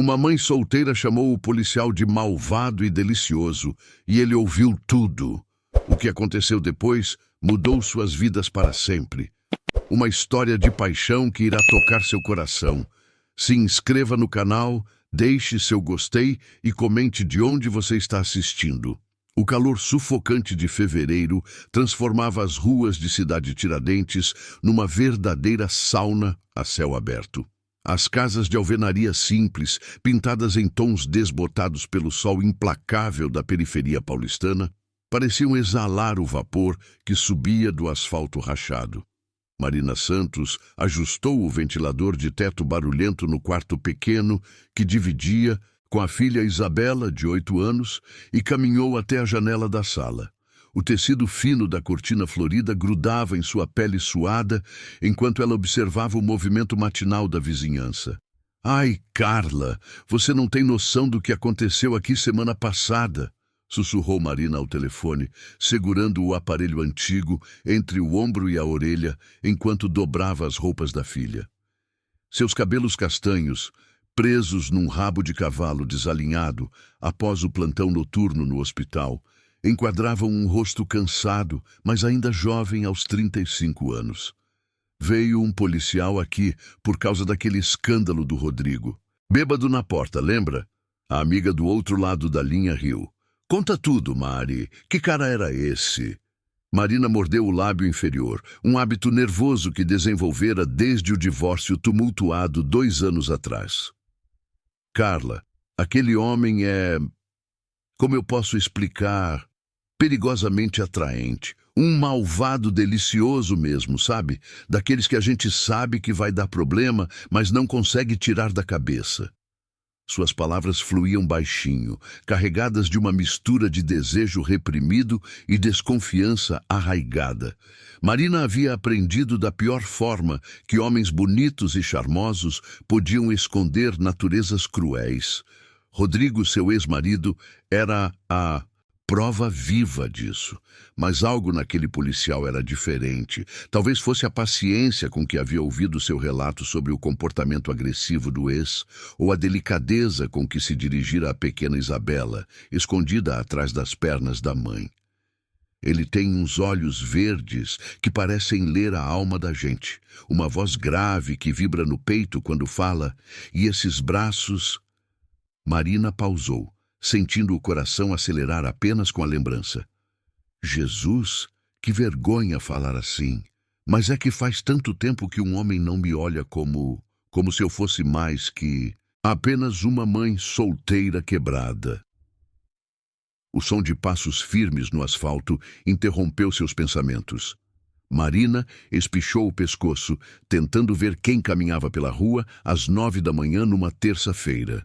Uma mãe solteira chamou o policial de malvado e delicioso, e ele ouviu tudo. O que aconteceu depois mudou suas vidas para sempre. Uma história de paixão que irá tocar seu coração. Se inscreva no canal, deixe seu gostei e comente de onde você está assistindo. O calor sufocante de fevereiro transformava as ruas de Cidade Tiradentes numa verdadeira sauna a céu aberto. As casas de alvenaria simples, pintadas em tons desbotados pelo sol implacável da periferia paulistana, pareciam exalar o vapor que subia do asfalto rachado. Marina Santos ajustou o ventilador de teto barulhento no quarto pequeno que dividia com a filha Isabela, de 8 anos, e caminhou até a janela da sala. O tecido fino da cortina florida grudava em sua pele suada enquanto ela observava o movimento matinal da vizinhança. "Ai, Carla, você não tem noção do que aconteceu aqui semana passada", sussurrou Marina ao telefone, segurando o aparelho antigo entre o ombro e a orelha enquanto dobrava as roupas da filha. Seus cabelos castanhos, presos num rabo de cavalo desalinhado após o plantão noturno no hospital, enquadravam um rosto cansado, mas ainda jovem aos 35 anos. "Veio um policial aqui por causa daquele escândalo do Rodrigo. Bêbado na porta, lembra?" A amiga do outro lado da linha riu. "Conta tudo, Mari. Que cara era esse?" Marina mordeu o lábio inferior, um hábito nervoso que desenvolvera desde o divórcio tumultuado 2 anos atrás. "Carla, aquele homem é... como eu posso explicar? Perigosamente atraente. Um malvado delicioso mesmo, sabe? Daqueles que a gente sabe que vai dar problema, mas não consegue tirar da cabeça." Suas palavras fluíam baixinho, carregadas de uma mistura de desejo reprimido e desconfiança arraigada. Marina havia aprendido da pior forma que homens bonitos e charmosos podiam esconder naturezas cruéis. Rodrigo, seu ex-marido, era a prova viva disso. Mas algo naquele policial era diferente. Talvez fosse a paciência com que havia ouvido seu relato sobre o comportamento agressivo do ex, ou a delicadeza com que se dirigira à pequena Isabela, escondida atrás das pernas da mãe. "Ele tem uns olhos verdes que parecem ler a alma da gente, uma voz grave que vibra no peito quando fala, e esses braços..." Marina pausou, sentindo o coração acelerar apenas com a lembrança. "Jesus, que vergonha falar assim. Mas é que faz tanto tempo que um homem não me olha como se eu fosse mais que apenas uma mãe solteira quebrada." O som de passos firmes no asfalto interrompeu seus pensamentos. Marina espichou o pescoço, tentando ver quem caminhava pela rua às 9 da manhã numa terça-feira.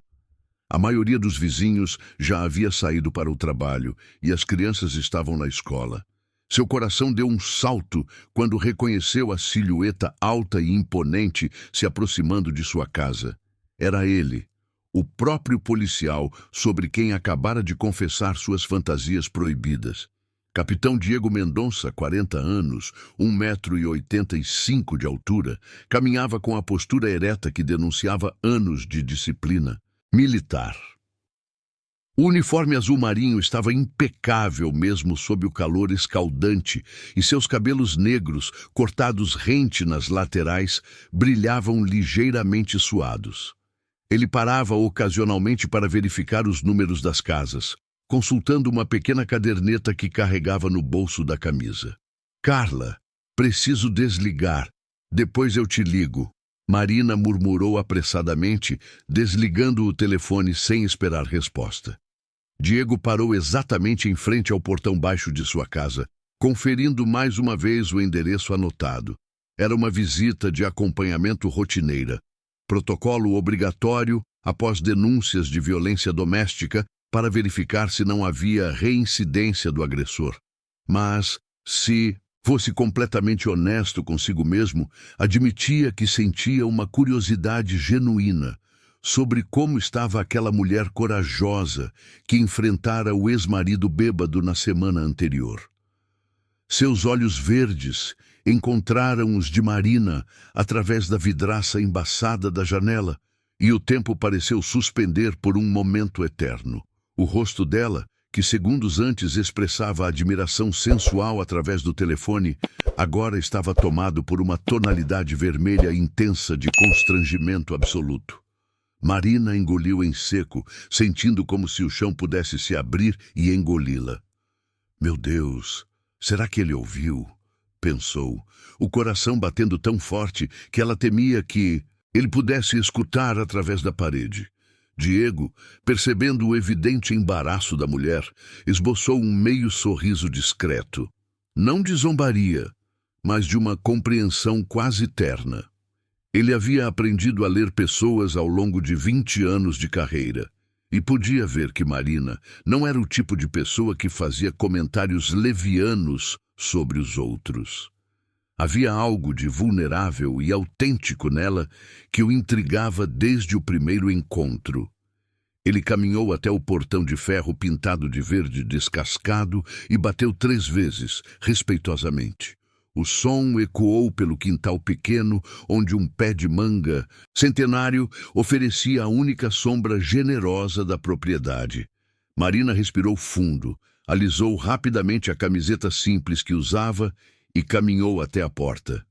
A maioria dos vizinhos já havia saído para o trabalho e as crianças estavam na escola. Seu coração deu um salto quando reconheceu a silhueta alta e imponente se aproximando de sua casa. Era ele, o próprio policial sobre quem acabara de confessar suas fantasias proibidas. Capitão Diego Mendonça, 40 anos, 1,85 m de altura, caminhava com a postura ereta que denunciava anos de disciplina militar. O uniforme azul marinho estava impecável mesmo sob o calor escaldante, e seus cabelos negros, cortados rente nas laterais, brilhavam ligeiramente suados. Ele parava ocasionalmente para verificar os números das casas, consultando uma pequena caderneta que carregava no bolso da camisa. "Carla, preciso desligar. Depois eu te ligo." Marina murmurou apressadamente, desligando o telefone sem esperar resposta. Diego parou exatamente em frente ao portão baixo de sua casa, conferindo mais uma vez o endereço anotado. Era uma visita de acompanhamento rotineira, protocolo obrigatório após denúncias de violência doméstica para verificar se não havia reincidência do agressor. Mas, se fosse completamente honesto consigo mesmo, admitia que sentia uma curiosidade genuína sobre como estava aquela mulher corajosa que enfrentara o ex-marido bêbado na semana anterior. Seus olhos verdes encontraram os de Marina através da vidraça embaçada da janela e o tempo pareceu suspender por um momento eterno. O rosto dela, que segundos antes expressava admiração sensual através do telefone, agora estava tomado por uma tonalidade vermelha intensa de constrangimento absoluto. Marina engoliu em seco, sentindo como se o chão pudesse se abrir e engoli-la. Meu Deus, será que ele ouviu? Pensou, o coração batendo tão forte que ela temia que ele pudesse escutar através da parede. Diego, percebendo o evidente embaraço da mulher, esboçou um meio sorriso discreto. Não de zombaria, mas de uma compreensão quase terna. Ele havia aprendido a ler pessoas ao longo de 20 anos de carreira, e podia ver que Marina não era o tipo de pessoa que fazia comentários levianos sobre os outros. Havia algo de vulnerável e autêntico nela que o intrigava desde o primeiro encontro. Ele caminhou até o portão de ferro pintado de verde descascado e bateu 3 vezes, respeitosamente. O som ecoou pelo quintal pequeno, onde um pé de manga centenário oferecia a única sombra generosa da propriedade. Marina respirou fundo, alisou rapidamente a camiseta simples que usava e caminhou até a porta.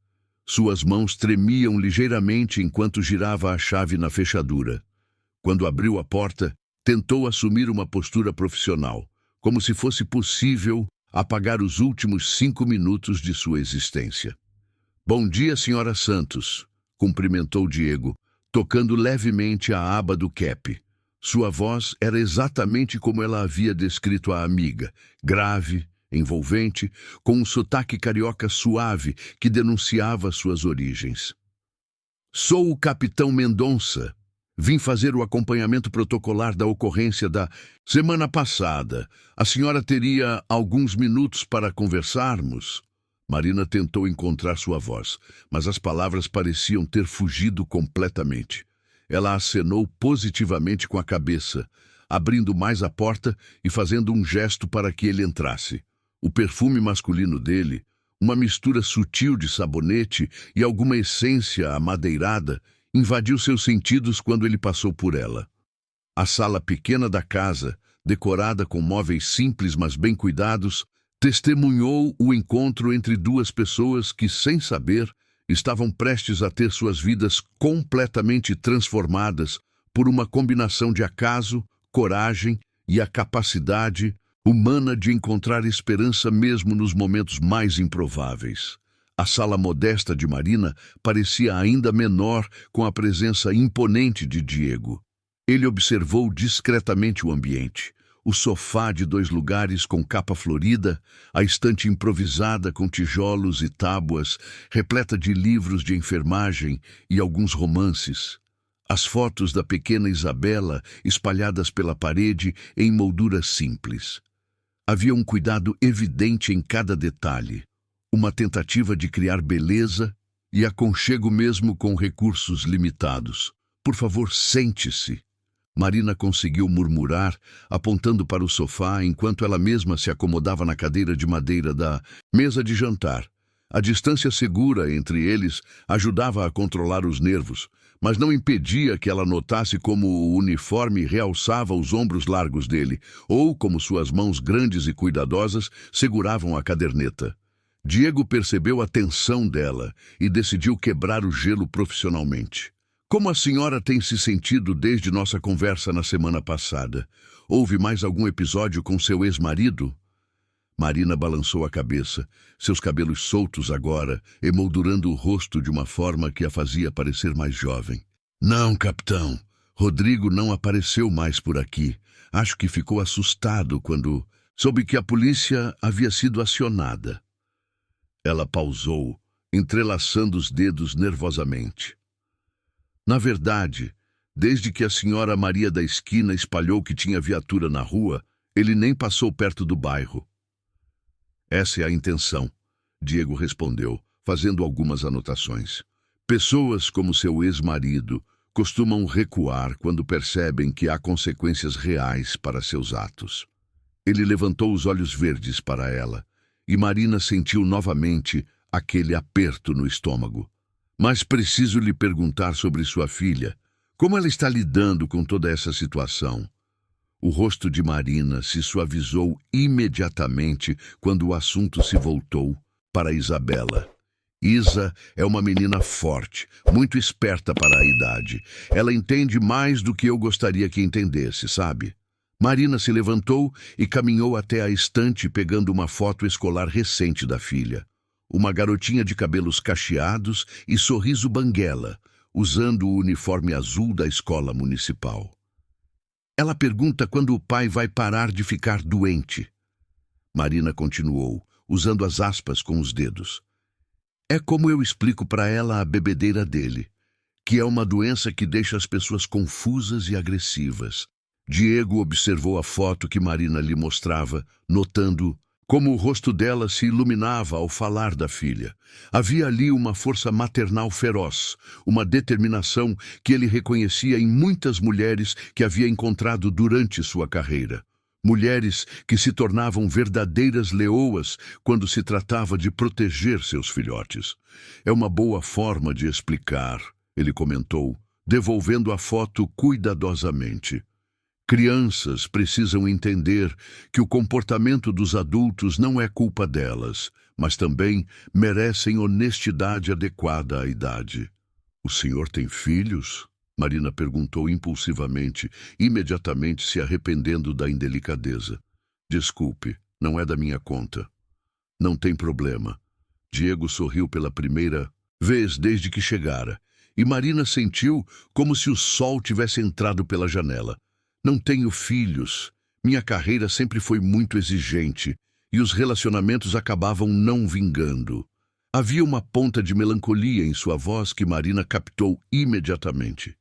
Suas mãos tremiam ligeiramente enquanto girava a chave na fechadura. Quando abriu a porta, tentou assumir uma postura profissional, como se fosse possível apagar os últimos 5 minutos de sua existência. Bom dia, senhora Santos, cumprimentou Diego, tocando levemente a aba do cap. Sua voz era exatamente como ela havia descrito à amiga, grave, envolvente, com um sotaque carioca suave que denunciava suas origens. Sou o capitão Mendonça. Vim fazer o acompanhamento protocolar da ocorrência da semana passada. A senhora teria alguns minutos para conversarmos? Marina tentou encontrar sua voz, mas as palavras pareciam ter fugido completamente. Ela acenou positivamente com a cabeça, abrindo mais a porta e fazendo um gesto para que ele entrasse. O perfume masculino dele, uma mistura sutil de sabonete e alguma essência amadeirada, invadiu seus sentidos quando ele passou por ela. A sala pequena da casa, decorada com móveis simples mas bem cuidados, testemunhou o encontro entre 2 pessoas que, sem saber, estavam prestes a ter suas vidas completamente transformadas por uma combinação de acaso, coragem e a capacidade humana de encontrar esperança mesmo nos momentos mais improváveis. A sala modesta de Marina parecia ainda menor com a presença imponente de Diego. Ele observou discretamente o ambiente. O sofá de 2 lugares com capa florida, a estante improvisada com tijolos e tábuas, repleta de livros de enfermagem e alguns romances. As fotos da pequena Isabela espalhadas pela parede em molduras simples. Havia um cuidado evidente em cada detalhe. Uma tentativa de criar beleza e aconchego mesmo com recursos limitados. Por favor, sente-se. Marina conseguiu murmurar, apontando para o sofá enquanto ela mesma se acomodava na cadeira de madeira da mesa de jantar. A distância segura entre eles ajudava a controlar os nervos, mas não impedia que ela notasse como o uniforme realçava os ombros largos dele, ou como suas mãos grandes e cuidadosas seguravam a caderneta. Diego percebeu a tensão dela e decidiu quebrar o gelo profissionalmente. Como a senhora tem se sentido desde nossa conversa na semana passada? Houve mais algum episódio com seu ex-marido? Marina balançou a cabeça, seus cabelos soltos agora, emoldurando o rosto de uma forma que a fazia parecer mais jovem. Não, capitão. Rodrigo não apareceu mais por aqui. Acho que ficou assustado quando soube que a polícia havia sido acionada. Ela pausou, entrelaçando os dedos nervosamente. Na verdade, desde que a senhora Maria da Esquina espalhou que tinha viatura na rua, ele nem passou perto do bairro. Essa é a intenção, Diego respondeu, fazendo algumas anotações. Pessoas como seu ex-marido costumam recuar quando percebem que há consequências reais para seus atos. Ele levantou os olhos verdes para ela, e Marina sentiu novamente aquele aperto no estômago. Mas preciso lhe perguntar sobre sua filha. Como ela está lidando com toda essa situação? O rosto de Marina se suavizou imediatamente quando o assunto se voltou para Isabela. Isa é uma menina forte, muito esperta para a idade. Ela entende mais do que eu gostaria que entendesse, sabe? Marina se levantou e caminhou até a estante pegando uma foto escolar recente da filha. Uma garotinha de cabelos cacheados e sorriso banguela, usando o uniforme azul da escola municipal. Ela pergunta quando o pai vai parar de ficar doente. Marina continuou, usando as aspas com os dedos. É como eu explico para ela a bebedeira dele, que é uma doença que deixa as pessoas confusas e agressivas. Diego observou a foto que Marina lhe mostrava, notando como o rosto dela se iluminava ao falar da filha. Havia ali uma força maternal feroz, uma determinação que ele reconhecia em muitas mulheres que havia encontrado durante sua carreira. Mulheres que se tornavam verdadeiras leoas quando se tratava de proteger seus filhotes. É uma boa forma de explicar, ele comentou, devolvendo a foto cuidadosamente. Crianças precisam entender que o comportamento dos adultos não é culpa delas, mas também merecem honestidade adequada à idade. O senhor tem filhos? Marina perguntou impulsivamente, imediatamente se arrependendo da indelicadeza. Desculpe, não é da minha conta. Não tem problema. Diego sorriu pela primeira vez desde que chegara, e Marina sentiu como se o sol tivesse entrado pela janela. Não tenho filhos. Minha carreira sempre foi muito exigente, e os relacionamentos acabavam não vingando. Havia uma ponta de melancolia em sua voz que Marina captou imediatamente.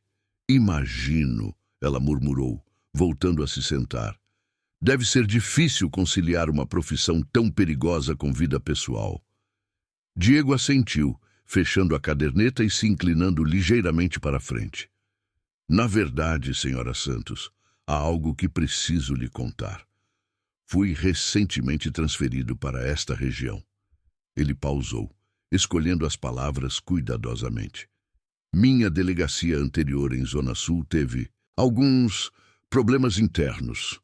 Imagino, ela murmurou, voltando a se sentar. Deve ser difícil conciliar uma profissão tão perigosa com vida pessoal. Diego assentiu, fechando a caderneta e se inclinando ligeiramente para a frente. Na verdade, senhora Santos, há algo que preciso lhe contar. Fui recentemente transferido para esta região. Ele pausou, escolhendo as palavras cuidadosamente. Minha delegacia anterior em Zona Sul teve alguns problemas internos.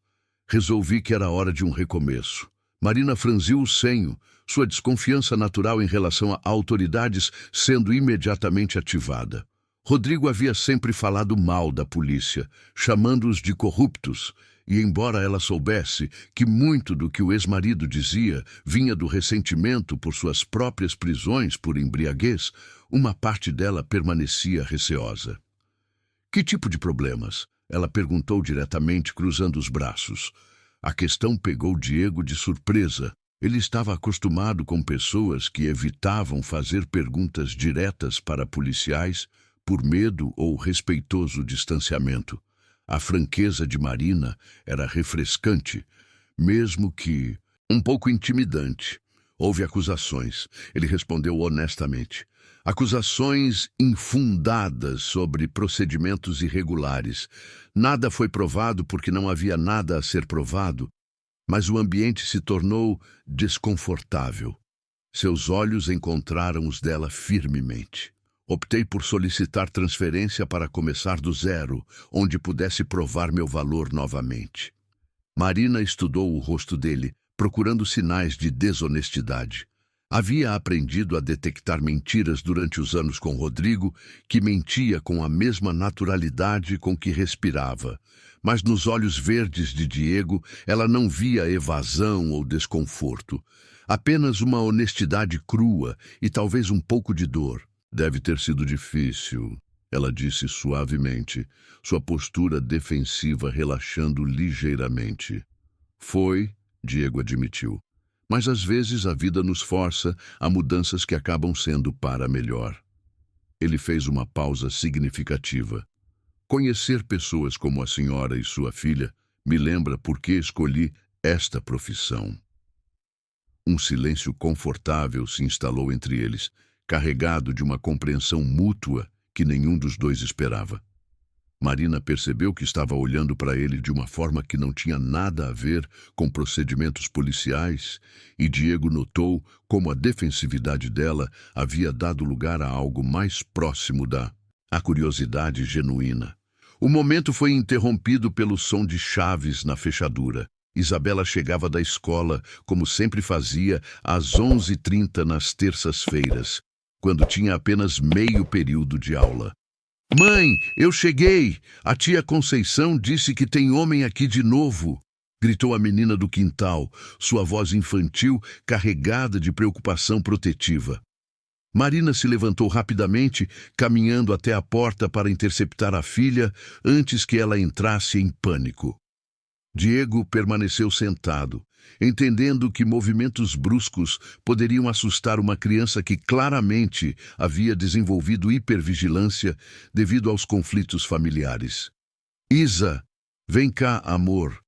Resolvi que era hora de um recomeço. Marina franziu o senho, sua desconfiança natural em relação a autoridades sendo imediatamente ativada. Rodrigo havia sempre falado mal da polícia, chamando-os de corruptos, e embora ela soubesse que muito do que o ex-marido dizia vinha do ressentimento por suas próprias prisões por embriaguez, uma parte dela permanecia receosa. Que tipo de problemas? Ela perguntou diretamente, cruzando os braços. A questão pegou Diego de surpresa. Ele estava acostumado com pessoas que evitavam fazer perguntas diretas para policiais por medo ou respeitoso distanciamento. A franqueza de Marina era refrescante, mesmo que um pouco intimidante. Houve acusações. Ele respondeu honestamente. Acusações infundadas sobre procedimentos irregulares. Nada foi provado porque não havia nada a ser provado, mas o ambiente se tornou desconfortável. Seus olhos encontraram os dela firmemente. Optei por solicitar transferência para começar do zero, onde pudesse provar meu valor novamente. Marina estudou o rosto dele, procurando sinais de desonestidade. Havia aprendido a detectar mentiras durante os anos com Rodrigo, que mentia com a mesma naturalidade com que respirava. Mas nos olhos verdes de Diego, ela não via evasão ou desconforto. Apenas uma honestidade crua e talvez um pouco de dor. Deve ter sido difícil, ela disse suavemente, sua postura defensiva relaxando ligeiramente. Foi, Diego admitiu. Mas às vezes a vida nos força a mudanças que acabam sendo para melhor. Ele fez uma pausa significativa. Conhecer pessoas como a senhora e sua filha me lembra por que escolhi esta profissão. Um silêncio confortável se instalou entre eles, carregado de uma compreensão mútua que nenhum dos dois esperava. Marina percebeu que estava olhando para ele de uma forma que não tinha nada a ver com procedimentos policiais, e Diego notou como a defensividade dela havia dado lugar a algo mais próximo da a curiosidade genuína. O momento foi interrompido pelo som de chaves na fechadura. Isabela chegava da escola, como sempre fazia, às 11h30 nas terças-feiras, quando tinha apenas meio período de aula. "Mãe, eu cheguei! A tia Conceição disse que tem homem aqui de novo!" gritou a menina do quintal, sua voz infantil carregada de preocupação protetiva. Marina se levantou rapidamente, caminhando até a porta para interceptar a filha antes que ela entrasse em pânico. Diego permaneceu sentado, entendendo que movimentos bruscos poderiam assustar uma criança que claramente havia desenvolvido hipervigilância devido aos conflitos familiares. "Isa, vem cá, amor.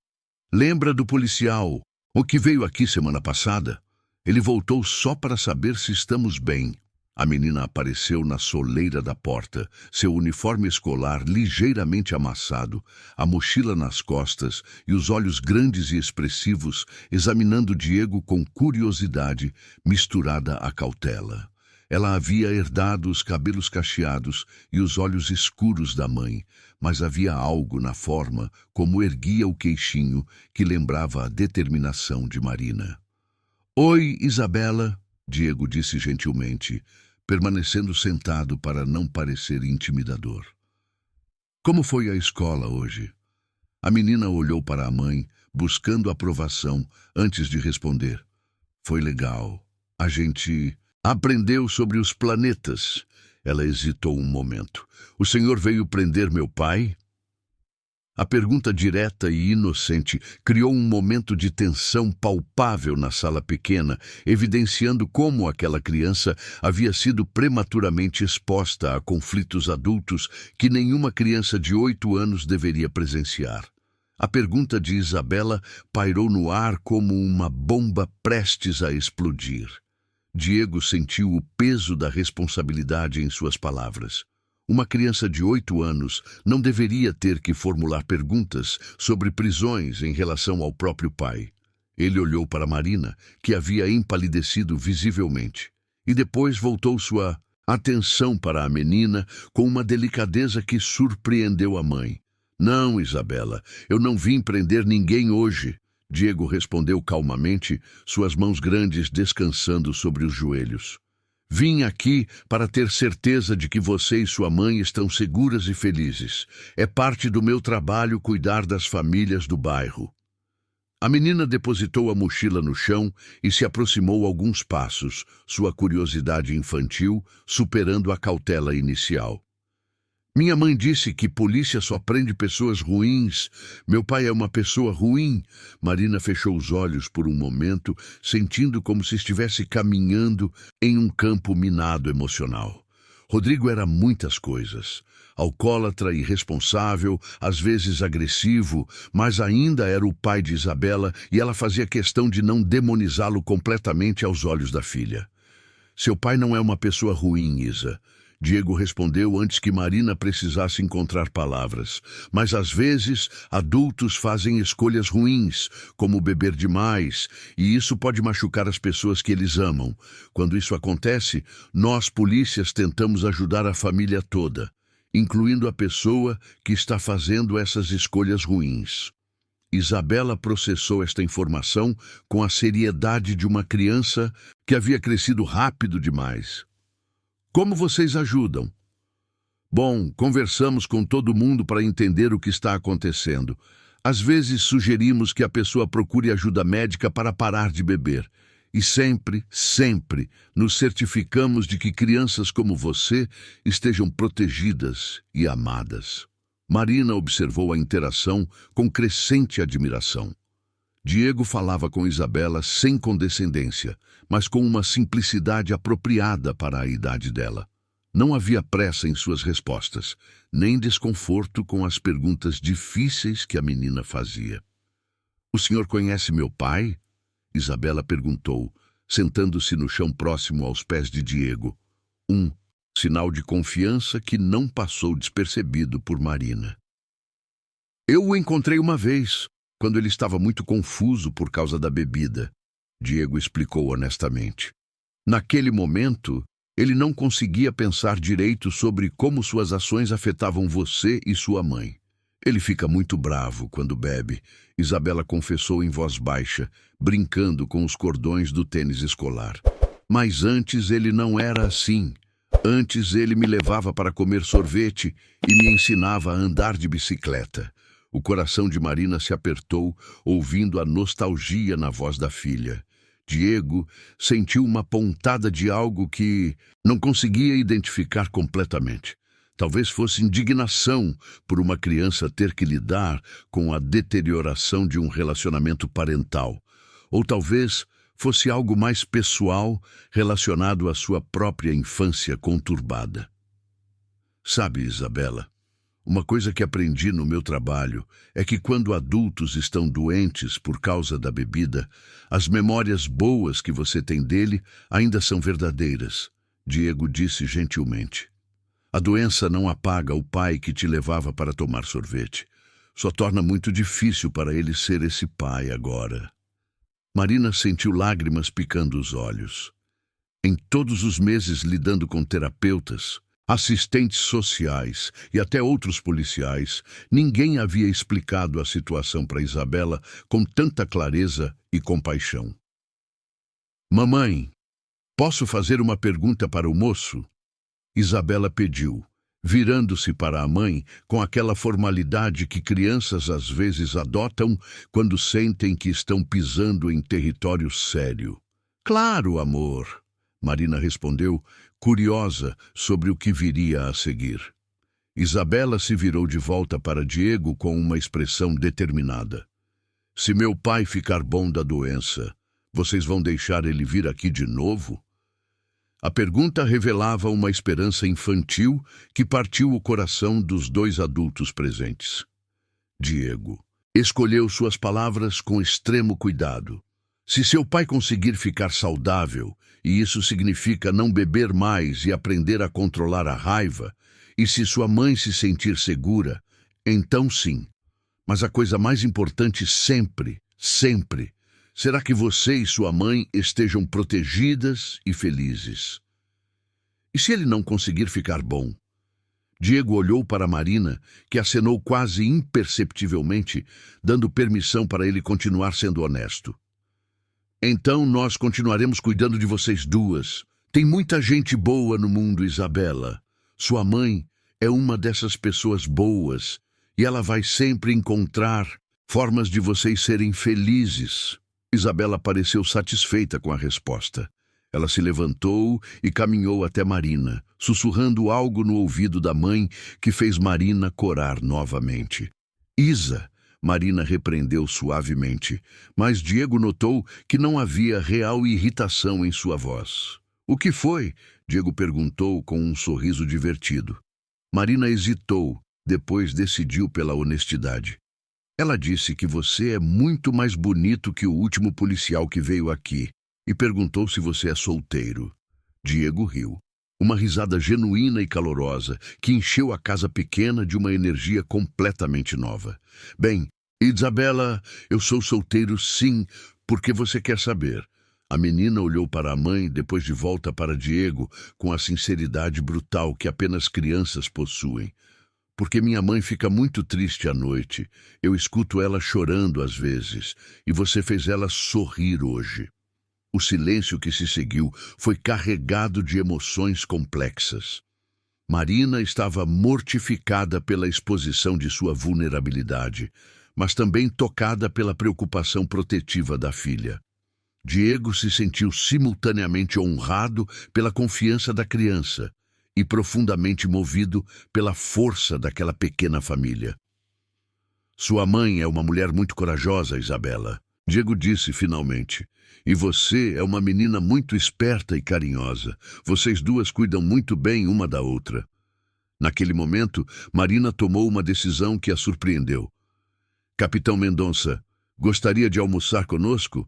Lembra do policial, o que veio aqui semana passada? Ele voltou só para saber se estamos bem." A menina apareceu na soleira da porta, seu uniforme escolar ligeiramente amassado, a mochila nas costas e os olhos grandes e expressivos, examinando Diego com curiosidade misturada à cautela. Ela havia herdado os cabelos cacheados e os olhos escuros da mãe, mas havia algo na forma como erguia o queixinho que lembrava a determinação de Marina. "Oi, Isabela", Diego disse gentilmente, permanecendo sentado para não parecer intimidador. "Como foi a escola hoje?" A menina olhou para a mãe, buscando aprovação antes de responder. "Foi legal. A gente aprendeu sobre os planetas." Ela hesitou um momento. "O senhor veio prender meu pai?" A pergunta direta e inocente criou um momento de tensão palpável na sala pequena, evidenciando como aquela criança havia sido prematuramente exposta a conflitos adultos que nenhuma criança de 8 anos deveria presenciar. A pergunta de Isabela pairou no ar como uma bomba prestes a explodir. Diego sentiu o peso da responsabilidade em suas palavras. Uma criança de 8 anos não deveria ter que formular perguntas sobre prisões em relação ao próprio pai. Ele olhou para Marina, que havia empalidecido visivelmente, e depois voltou sua atenção para a menina com uma delicadeza que surpreendeu a mãe. "Não, Isabela, eu não vim prender ninguém hoje", Diego respondeu calmamente, suas mãos grandes descansando sobre os joelhos. "Vim aqui para ter certeza de que você e sua mãe estão seguras e felizes. É parte do meu trabalho cuidar das famílias do bairro." A menina depositou a mochila no chão e se aproximou alguns passos, sua curiosidade infantil superando a cautela inicial. "Minha mãe disse que polícia só prende pessoas ruins. Meu pai é uma pessoa ruim." Marina fechou os olhos por um momento, sentindo como se estivesse caminhando em um campo minado emocional. Rodrigo era muitas coisas. Alcoólatra, irresponsável, às vezes agressivo, mas ainda era o pai de Isabela e ela fazia questão de não demonizá-lo completamente aos olhos da filha. "Seu pai não é uma pessoa ruim, Isa", Diego respondeu antes que Marina precisasse encontrar palavras. "Mas às vezes adultos fazem escolhas ruins, como beber demais, e isso pode machucar as pessoas que eles amam. Quando isso acontece, nós polícias tentamos ajudar a família toda, incluindo a pessoa que está fazendo essas escolhas ruins." Isabela processou esta informação com a seriedade de uma criança que havia crescido rápido demais. "Como vocês ajudam?" "Bom, conversamos com todo mundo para entender o que está acontecendo. Às vezes sugerimos que a pessoa procure ajuda médica para parar de beber. E sempre, sempre nos certificamos de que crianças como você estejam protegidas e amadas." Marina observou a interação com crescente admiração. Diego falava com Isabela sem condescendência, mas com uma simplicidade apropriada para a idade dela. Não havia pressa em suas respostas, nem desconforto com as perguntas difíceis que a menina fazia. "O senhor conhece meu pai?" Isabela perguntou, sentando-se no chão próximo aos pés de Diego. Um sinal de confiança que não passou despercebido por Marina. "Eu o encontrei uma vez, quando ele estava muito confuso por causa da bebida", Diego explicou honestamente. "Naquele momento, Ele não conseguia pensar direito sobre como suas ações afetavam você e sua mãe. Ele fica muito bravo quando bebe, Isabela confessou em voz baixa, brincando com os cordões do tênis escolar. Mas antes ele não era assim. Antes ele me levava para comer sorvete e me ensinava a andar de bicicleta. O coração de Marina se apertou, ouvindo a nostalgia na voz da filha. Diego sentiu uma pontada de algo que não conseguia identificar completamente. Talvez fosse indignação por uma criança ter que lidar com a deterioração de um relacionamento parental. Ou talvez fosse algo mais pessoal relacionado à sua própria infância conturbada. Sabe, Isabela, uma coisa que aprendi no meu trabalho é que quando adultos estão doentes por causa da bebida, as memórias boas que você tem dele ainda são verdadeiras, Diego disse gentilmente. A doença não apaga o pai que te levava para tomar sorvete. Só torna muito difícil para ele ser esse pai agora. Marina sentiu lágrimas picando os olhos. Em todos os meses lidando com terapeutas, assistentes sociais e até outros policiais, ninguém havia explicado a situação para Isabela com tanta clareza e compaixão. Mamãe, posso fazer uma pergunta para o moço? Isabela pediu, virando-se para a mãe com aquela formalidade que crianças às vezes adotam quando sentem que estão pisando em território sério. Claro, amor, Marina respondeu, curiosa sobre o que viria a seguir. Isabela se virou de volta para Diego com uma expressão determinada. Se meu pai ficar bom da doença, vocês vão deixar ele vir aqui de novo? A pergunta revelava uma esperança infantil que partiu o coração dos dois adultos presentes. Diego escolheu suas palavras com extremo cuidado. Se seu pai conseguir ficar saudável, e isso significa não beber mais e aprender a controlar a raiva, e se sua mãe se sentir segura, então sim. Mas a coisa mais importante sempre, sempre, será que você e sua mãe estejam protegidas e felizes. E se ele não conseguir ficar bom? Diego olhou para Marina, que acenou quase imperceptivelmente, dando permissão para ele continuar sendo honesto. Então nós continuaremos cuidando de vocês duas. Tem muita gente boa no mundo, Isabela. Sua mãe é uma dessas pessoas boas, e ela vai sempre encontrar formas de vocês serem felizes. Isabela pareceu satisfeita com a resposta. Ela se levantou e caminhou até Marina, sussurrando algo no ouvido da mãe que fez Marina corar novamente. Isa, Marina repreendeu suavemente, mas Diego notou que não havia real irritação em sua voz. O que foi? Diego perguntou com um sorriso divertido. Marina hesitou, depois decidiu pela honestidade. Ela disse que você é muito mais bonito que o último policial que veio aqui e perguntou se você é solteiro. Diego riu. Uma risada genuína e calorosa que encheu a casa pequena de uma energia completamente nova. Bem, Isabela, eu sou solteiro sim, porque você quer saber. A menina olhou para a mãe, depois de volta para Diego, com a sinceridade brutal que apenas crianças possuem. Porque minha mãe fica muito triste à noite. Eu escuto ela chorando às vezes, e você fez ela sorrir hoje. O silêncio que se seguiu foi carregado de emoções complexas. Marina estava mortificada pela exposição de sua vulnerabilidade, mas também tocada pela preocupação protetiva da filha. Diego se sentiu simultaneamente honrado pela confiança da criança e profundamente movido pela força daquela pequena família. Sua mãe é uma mulher muito corajosa, Isabela, Diego disse finalmente. E você é uma menina muito esperta e carinhosa. Vocês duas cuidam muito bem uma da outra. Naquele momento, Marina tomou uma decisão que a surpreendeu. Capitão Mendonça, gostaria de almoçar conosco?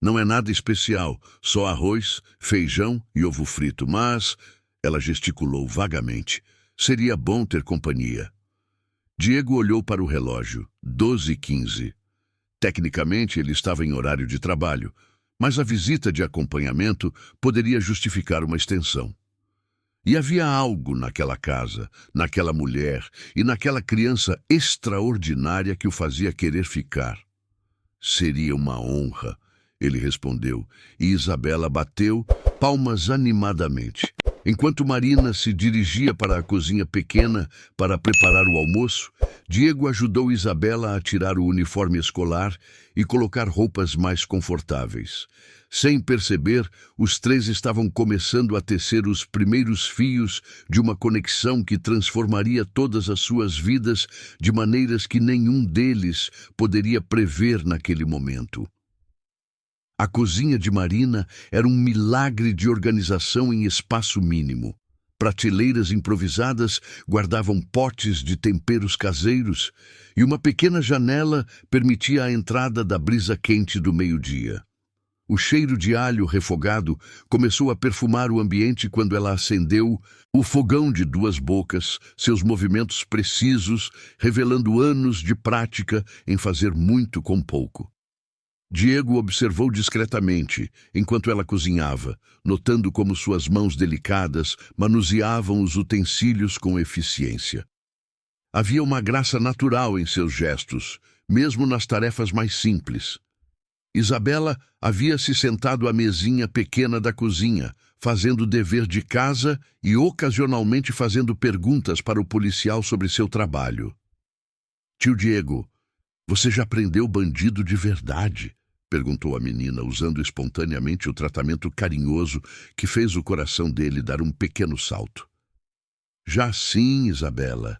Não é nada especial, só arroz, feijão e ovo frito, mas... Ela gesticulou vagamente. Seria bom ter companhia. Diego olhou para o relógio. 12h15. Tecnicamente, ele estava em horário de trabalho, mas a visita de acompanhamento poderia justificar uma extensão. E havia algo naquela casa, naquela mulher e naquela criança extraordinária que o fazia querer ficar. Seria uma honra, ele respondeu, e Isabela bateu palmas animadamente. Enquanto Marina se dirigia para a cozinha pequena para preparar o almoço, Diego ajudou Isabela a tirar o uniforme escolar e colocar roupas mais confortáveis. Sem perceber, os três estavam começando a tecer os primeiros fios de uma conexão que transformaria todas as suas vidas de maneiras que nenhum deles poderia prever naquele momento. A cozinha de Marina era um milagre de organização em espaço mínimo. Prateleiras improvisadas guardavam potes de temperos caseiros e uma pequena janela permitia a entrada da brisa quente do meio-dia. O cheiro de alho refogado começou a perfumar o ambiente quando ela acendeu o fogão de duas bocas, seus movimentos precisos, revelando anos de prática em fazer muito com pouco. Diego observou discretamente, enquanto ela cozinhava, notando como suas mãos delicadas manuseavam os utensílios com eficiência. Havia uma graça natural em seus gestos, mesmo nas tarefas mais simples. Isabela havia se sentado à mesinha pequena da cozinha, fazendo o dever de casa e ocasionalmente fazendo perguntas para o policial sobre seu trabalho. "Tio Diego, você já prendeu bandido de verdade?" perguntou a menina, usando espontaneamente o tratamento carinhoso que fez o coração dele dar um pequeno salto. "Já sim, Isabela.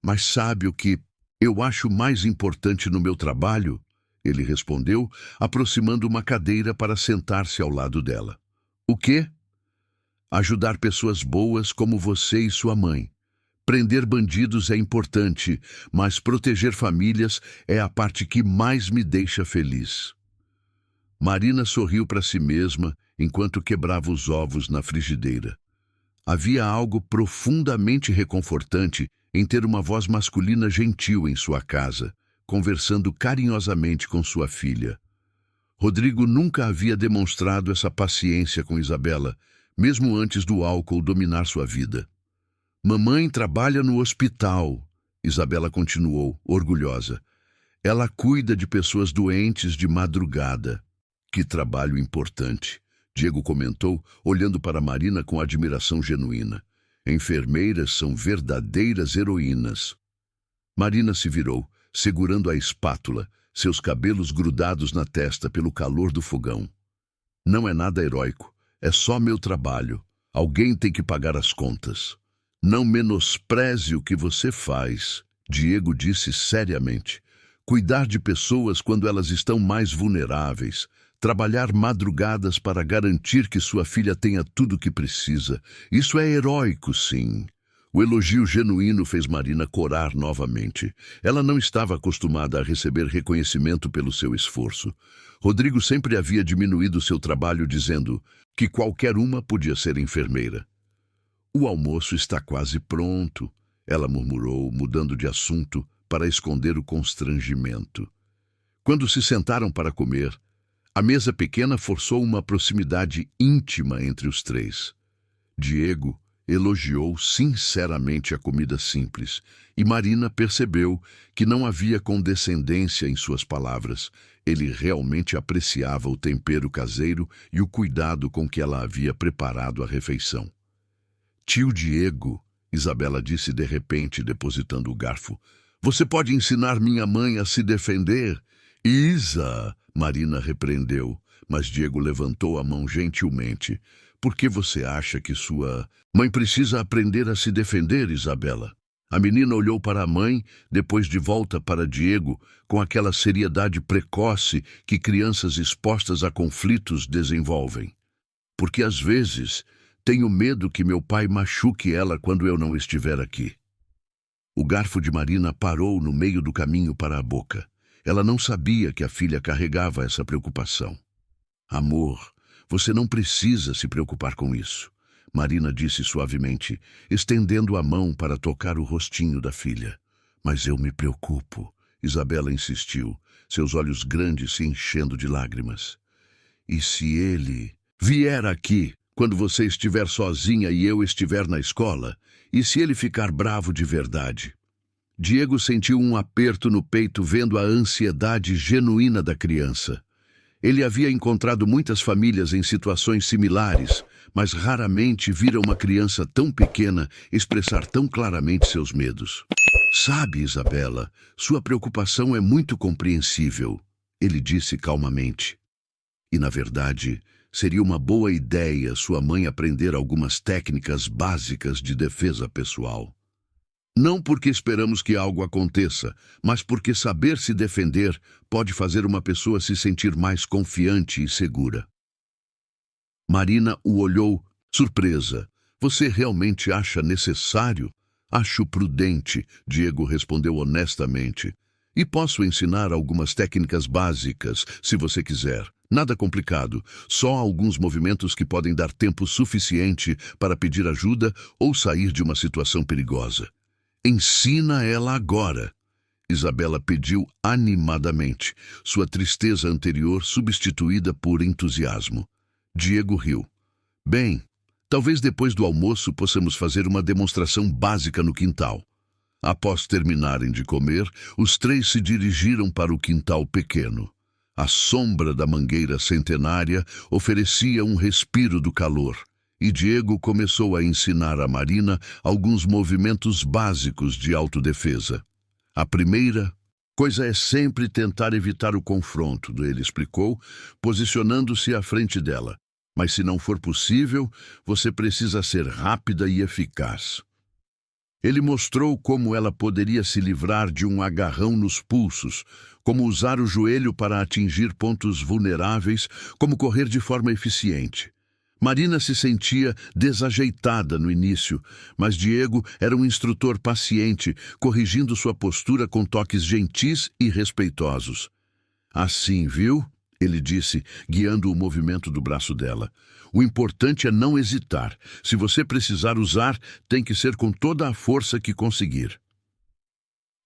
Mas sabe o que eu acho mais importante no meu trabalho?" ele respondeu, aproximando uma cadeira para sentar-se ao lado dela. "O quê?" "Ajudar pessoas boas como você e sua mãe. Prender bandidos é importante, mas proteger famílias é a parte que mais me deixa feliz." Marina sorriu para si mesma enquanto quebrava os ovos na frigideira. Havia algo profundamente reconfortante em ter uma voz masculina gentil em sua casa, conversando carinhosamente com sua filha. Rodrigo nunca havia demonstrado essa paciência com Isabela, mesmo antes do álcool dominar sua vida. "Mamãe trabalha no hospital", Isabela continuou, orgulhosa. "Ela cuida de pessoas doentes de madrugada." "Que trabalho importante", Diego comentou, olhando para Marina com admiração genuína. "Enfermeiras são verdadeiras heroínas." Marina se virou, segurando a espátula, seus cabelos grudados na testa pelo calor do fogão. "Não é nada heróico, é só meu trabalho. Alguém tem que pagar as contas." "Não menospreze o que você faz", Diego disse seriamente. "Cuidar de pessoas quando elas estão mais vulneráveis, trabalhar madrugadas para garantir que sua filha tenha tudo o que precisa. Isso é heróico, sim." O elogio genuíno fez Marina corar novamente. Ela não estava acostumada a receber reconhecimento pelo seu esforço. Rodrigo sempre havia diminuído seu trabalho dizendo que qualquer uma podia ser enfermeira. "O almoço está quase pronto", ela murmurou, mudando de assunto para esconder o constrangimento. Quando se sentaram para comer, a mesa pequena forçou uma proximidade íntima entre os três. Diego elogiou sinceramente a comida simples, e Marina percebeu que não havia condescendência em suas palavras. Ele realmente apreciava o tempero caseiro e o cuidado com que ela havia preparado a refeição. "Tio Diego", Isabela disse de repente, depositando o garfo, "você pode ensinar minha mãe a se defender?" "Isa", Marina repreendeu, mas Diego levantou a mão gentilmente. "Por que você acha que sua mãe precisa aprender a se defender, Isabela?" A menina olhou para a mãe, depois de volta para Diego, com aquela seriedade precoce que crianças expostas a conflitos desenvolvem. "Porque às vezes tenho medo que meu pai machuque ela quando eu não estiver aqui." O garfo de Marina parou no meio do caminho para a boca. Ela não sabia que a filha carregava essa preocupação. "Amor, você não precisa se preocupar com isso", Marina disse suavemente, estendendo a mão para tocar o rostinho da filha. "Mas eu me preocupo", Isabela insistiu, seus olhos grandes se enchendo de lágrimas. "E se ele vier aqui?" quando você estiver sozinha e eu estiver na escola, e se ele ficar bravo de verdade? Diego sentiu um aperto no peito vendo a ansiedade genuína da criança. Ele havia encontrado muitas famílias em situações similares, mas raramente vira uma criança tão pequena expressar tão claramente seus medos. Sabe, Isabela, sua preocupação é muito compreensível, ele disse calmamente. E, na verdade, seria uma boa ideia sua mãe aprender algumas técnicas básicas de defesa pessoal. Não porque esperamos que algo aconteça, mas porque saber se defender pode fazer uma pessoa se sentir mais confiante e segura. Marina o olhou, surpresa. Você realmente acha necessário? Acho prudente, Diego respondeu honestamente. E posso ensinar algumas técnicas básicas, se você quiser. Nada complicado, só alguns movimentos que podem dar tempo suficiente para pedir ajuda ou sair de uma situação perigosa. Ensina ela agora, Isabela pediu animadamente, sua tristeza anterior substituída por entusiasmo. Diego riu. Bem, talvez depois do almoço possamos fazer uma demonstração básica no quintal. Após terminarem de comer, os três se dirigiram para o quintal pequeno. A sombra da mangueira centenária oferecia um respiro do calor, e Diego começou a ensinar a Marina alguns movimentos básicos de autodefesa. A primeira coisa é sempre tentar evitar o confronto, ele explicou, posicionando-se à frente dela. Mas se não for possível, você precisa ser rápida e eficaz. Ele mostrou como ela poderia se livrar de um agarrão nos pulsos, como usar o joelho para atingir pontos vulneráveis, como correr de forma eficiente. Marina se sentia desajeitada no início, mas Diego era um instrutor paciente, corrigindo sua postura com toques gentis e respeitosos. Assim, viu? Ele disse, guiando o movimento do braço dela. O importante é não hesitar. Se você precisar usar, tem que ser com toda a força que conseguir.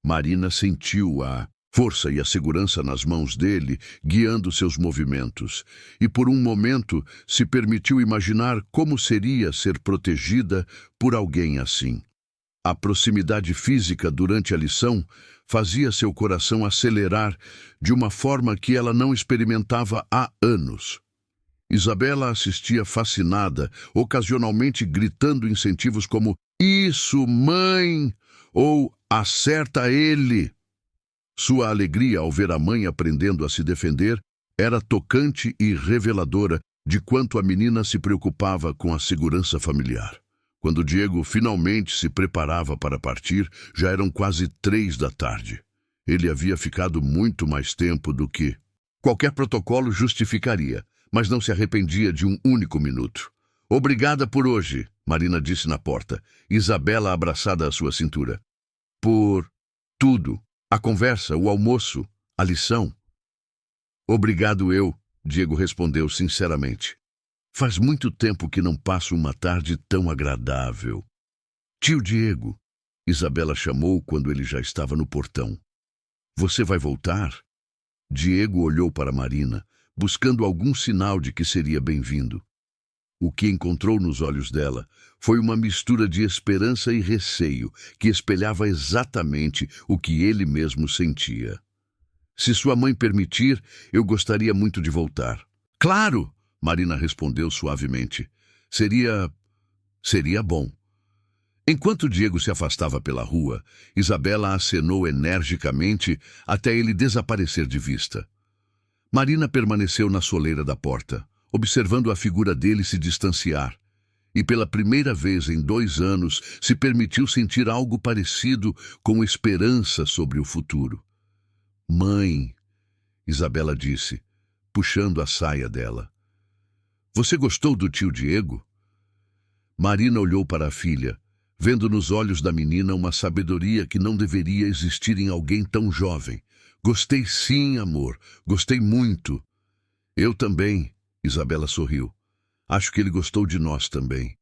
Marina sentiu a força e a segurança nas mãos dele, guiando seus movimentos, e por um momento se permitiu imaginar como seria ser protegida por alguém assim. A proximidade física durante a lição fazia seu coração acelerar de uma forma que ela não experimentava há anos. Isabela assistia fascinada, ocasionalmente gritando incentivos como "Isso, mãe!" ou "Acerta ele!". Sua alegria ao ver a mãe aprendendo a se defender era tocante e reveladora de quanto a menina se preocupava com a segurança familiar. Quando Diego finalmente se preparava para partir, já eram quase 3 da tarde. Ele havia ficado muito mais tempo do que qualquer protocolo justificaria, mas não se arrependia de um único minuto. "Obrigada por hoje", Marina disse na porta, Isabela abraçada à sua cintura. "Por tudo. A conversa, o almoço, a lição." "Obrigado eu", Diego respondeu sinceramente. "Faz muito tempo que não passo uma tarde tão agradável." "Tio Diego", Isabela chamou quando ele já estava no portão. "Você vai voltar?" Diego olhou para Marina, buscando algum sinal de que seria bem-vindo. O que encontrou nos olhos dela foi uma mistura de esperança e receio que espelhava exatamente o que ele mesmo sentia. "Se sua mãe permitir, eu gostaria muito de voltar." "Claro!" Marina respondeu suavemente. Seria bom." Enquanto Diego se afastava pela rua, Isabela acenou energicamente até ele desaparecer de vista. Marina permaneceu na soleira da porta, observando a figura dele se distanciar, e pela primeira vez em 2 anos se permitiu sentir algo parecido com esperança sobre o futuro. "Mãe", Isabela disse, puxando a saia dela. "Você gostou do tio Diego?" Marina olhou para a filha, vendo nos olhos da menina uma sabedoria que não deveria existir em alguém tão jovem. "Gostei sim, amor. Gostei muito." "Eu também", Isabela sorriu. "Acho que ele gostou de nós também."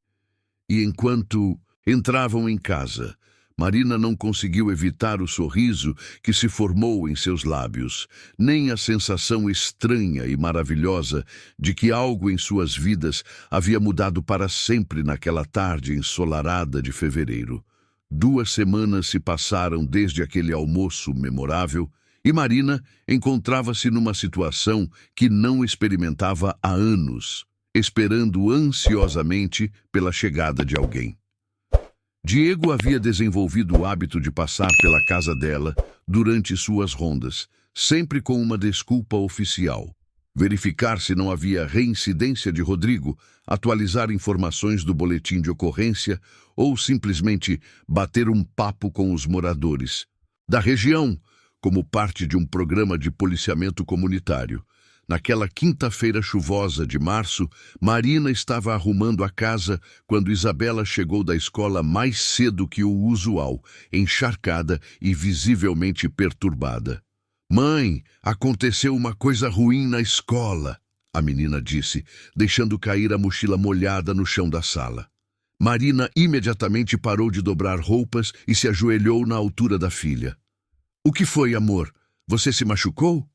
E enquanto entravam em casa, Marina não conseguiu evitar o sorriso que se formou em seus lábios, nem a sensação estranha e maravilhosa de que algo em suas vidas havia mudado para sempre naquela tarde ensolarada de fevereiro. 2 semanas se passaram desde aquele almoço memorável e Marina encontrava-se numa situação que não experimentava há anos, esperando ansiosamente pela chegada de alguém. Diego havia desenvolvido o hábito de passar pela casa dela durante suas rondas, sempre com uma desculpa oficial. Verificar se não havia reincidência de Rodrigo, atualizar informações do boletim de ocorrência ou simplesmente bater um papo com os moradores da região, como parte de um programa de policiamento comunitário. Naquela quinta-feira chuvosa de março, Marina estava arrumando a casa quando Isabela chegou da escola mais cedo que o usual, encharcada e visivelmente perturbada. "Mãe, aconteceu uma coisa ruim na escola", a menina disse, deixando cair a mochila molhada no chão da sala. Marina imediatamente parou de dobrar roupas e se ajoelhou na altura da filha. "O que foi, amor? Você se machucou?"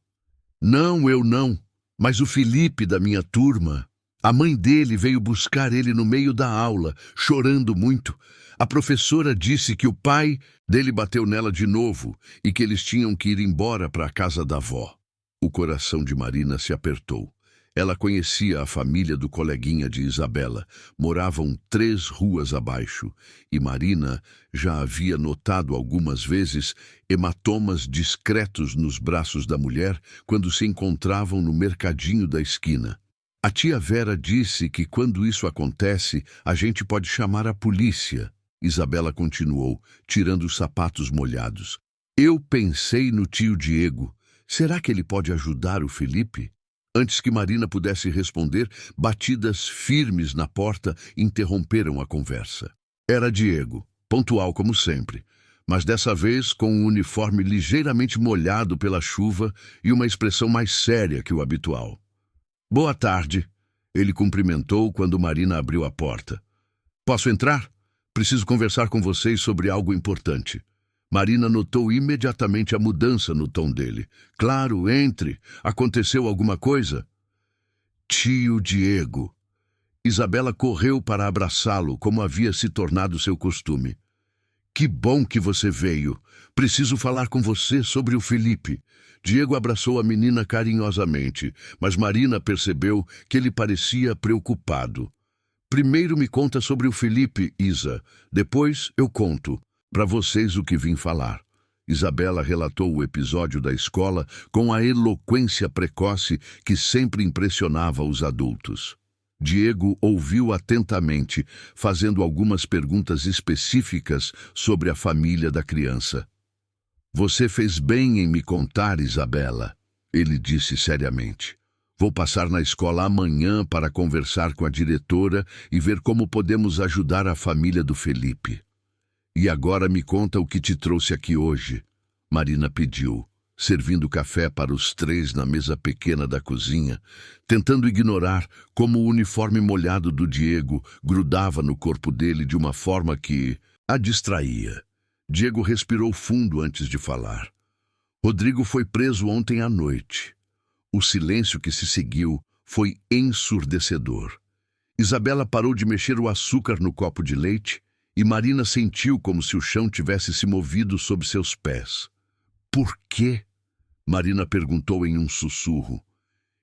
"Não, eu não. Mas o Felipe da minha turma, a mãe dele veio buscar ele no meio da aula, chorando muito. A professora disse que o pai dele bateu nela de novo e que eles tinham que ir embora para a casa da avó." O coração de Marina se apertou. Ela conhecia a família do coleguinha de Isabela. Moravam 3 ruas abaixo, e Marina já havia notado algumas vezes hematomas discretos nos braços da mulher quando se encontravam no mercadinho da esquina. "A tia Vera disse que quando isso acontece, a gente pode chamar a polícia", Isabela continuou, tirando os sapatos molhados. "Eu pensei no tio Diego. Será que ele pode ajudar o Felipe?" Antes que Marina pudesse responder, batidas firmes na porta interromperam a conversa. Era Diego, pontual como sempre, mas dessa vez com um uniforme ligeiramente molhado pela chuva e uma expressão mais séria que o habitual. "Boa tarde", ele cumprimentou quando Marina abriu a porta. "Posso entrar? Preciso conversar com vocês sobre algo importante." Marina notou imediatamente a mudança no tom dele. "Claro, entre. Aconteceu alguma coisa?" "Tio Diego." Isabela correu para abraçá-lo, como havia se tornado seu costume. "Que bom que você veio. Preciso falar com você sobre o Felipe." Diego abraçou a menina carinhosamente, mas Marina percebeu que ele parecia preocupado. "Primeiro me conta sobre o Felipe, Isa. Depois eu conto para vocês o que vim falar." Isabela relatou o episódio da escola com a eloquência precoce que sempre impressionava os adultos. Diego ouviu atentamente, fazendo algumas perguntas específicas sobre a família da criança. "Você fez bem em me contar, Isabela", ele disse seriamente. "Vou passar na escola amanhã para conversar com a diretora e ver como podemos ajudar a família do Felipe." "E agora me conta o que te trouxe aqui hoje", Marina pediu, servindo café para os 3 na mesa pequena da cozinha, tentando ignorar como o uniforme molhado do Diego grudava no corpo dele de uma forma que a distraía. Diego respirou fundo antes de falar. "Rodrigo foi preso ontem à noite." O silêncio que se seguiu foi ensurdecedor. Isabela parou de mexer o açúcar no copo de leite e Marina sentiu como se o chão tivesse se movido sob seus pés. "Por quê?" Marina perguntou em um sussurro.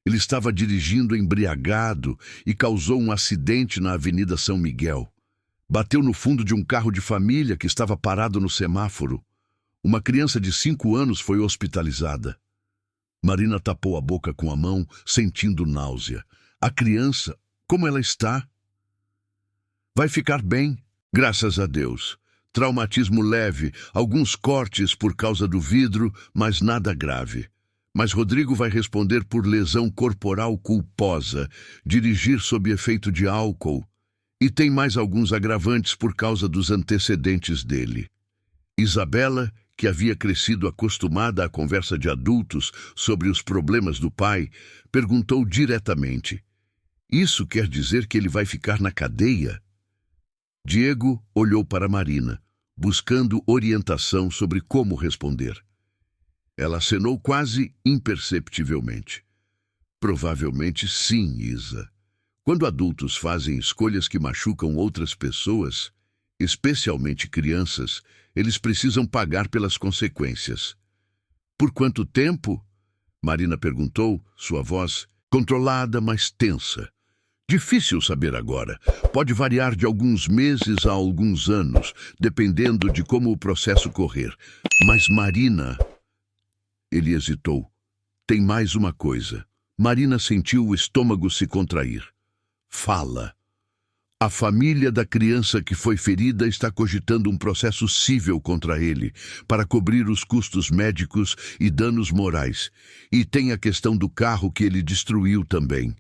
"Ele estava dirigindo embriagado e causou um acidente na Avenida São Miguel. Bateu no fundo de um carro de família que estava parado no semáforo. Uma criança de 5 anos foi hospitalizada." Marina tapou a boca com a mão, sentindo náusea. "A criança, como ela está?" "Vai ficar bem, graças a Deus. Traumatismo leve, alguns cortes por causa do vidro, mas nada grave. Mas Rodrigo vai responder por lesão corporal culposa, dirigir sob efeito de álcool, e tem mais alguns agravantes por causa dos antecedentes dele." Isabela, que havia crescido acostumada à conversa de adultos sobre os problemas do pai, perguntou diretamente: "Isso quer dizer que ele vai ficar na cadeia?" Diego olhou para Marina, buscando orientação sobre como responder. Ela acenou quase imperceptivelmente. Provavelmente sim, Isa. Quando adultos fazem escolhas que machucam outras pessoas, especialmente crianças, eles precisam pagar pelas consequências. Por quanto tempo? Marina perguntou, sua voz controlada, mas tensa. Difícil saber agora. Pode variar de alguns meses a alguns anos, dependendo de como o processo correr. Mas Marina... Ele hesitou. Tem mais uma coisa. Marina sentiu o estômago se contrair. Fala. A família da criança que foi ferida está cogitando um processo cível contra ele, para cobrir os custos médicos e danos morais. E tem a questão do carro que ele destruiu também.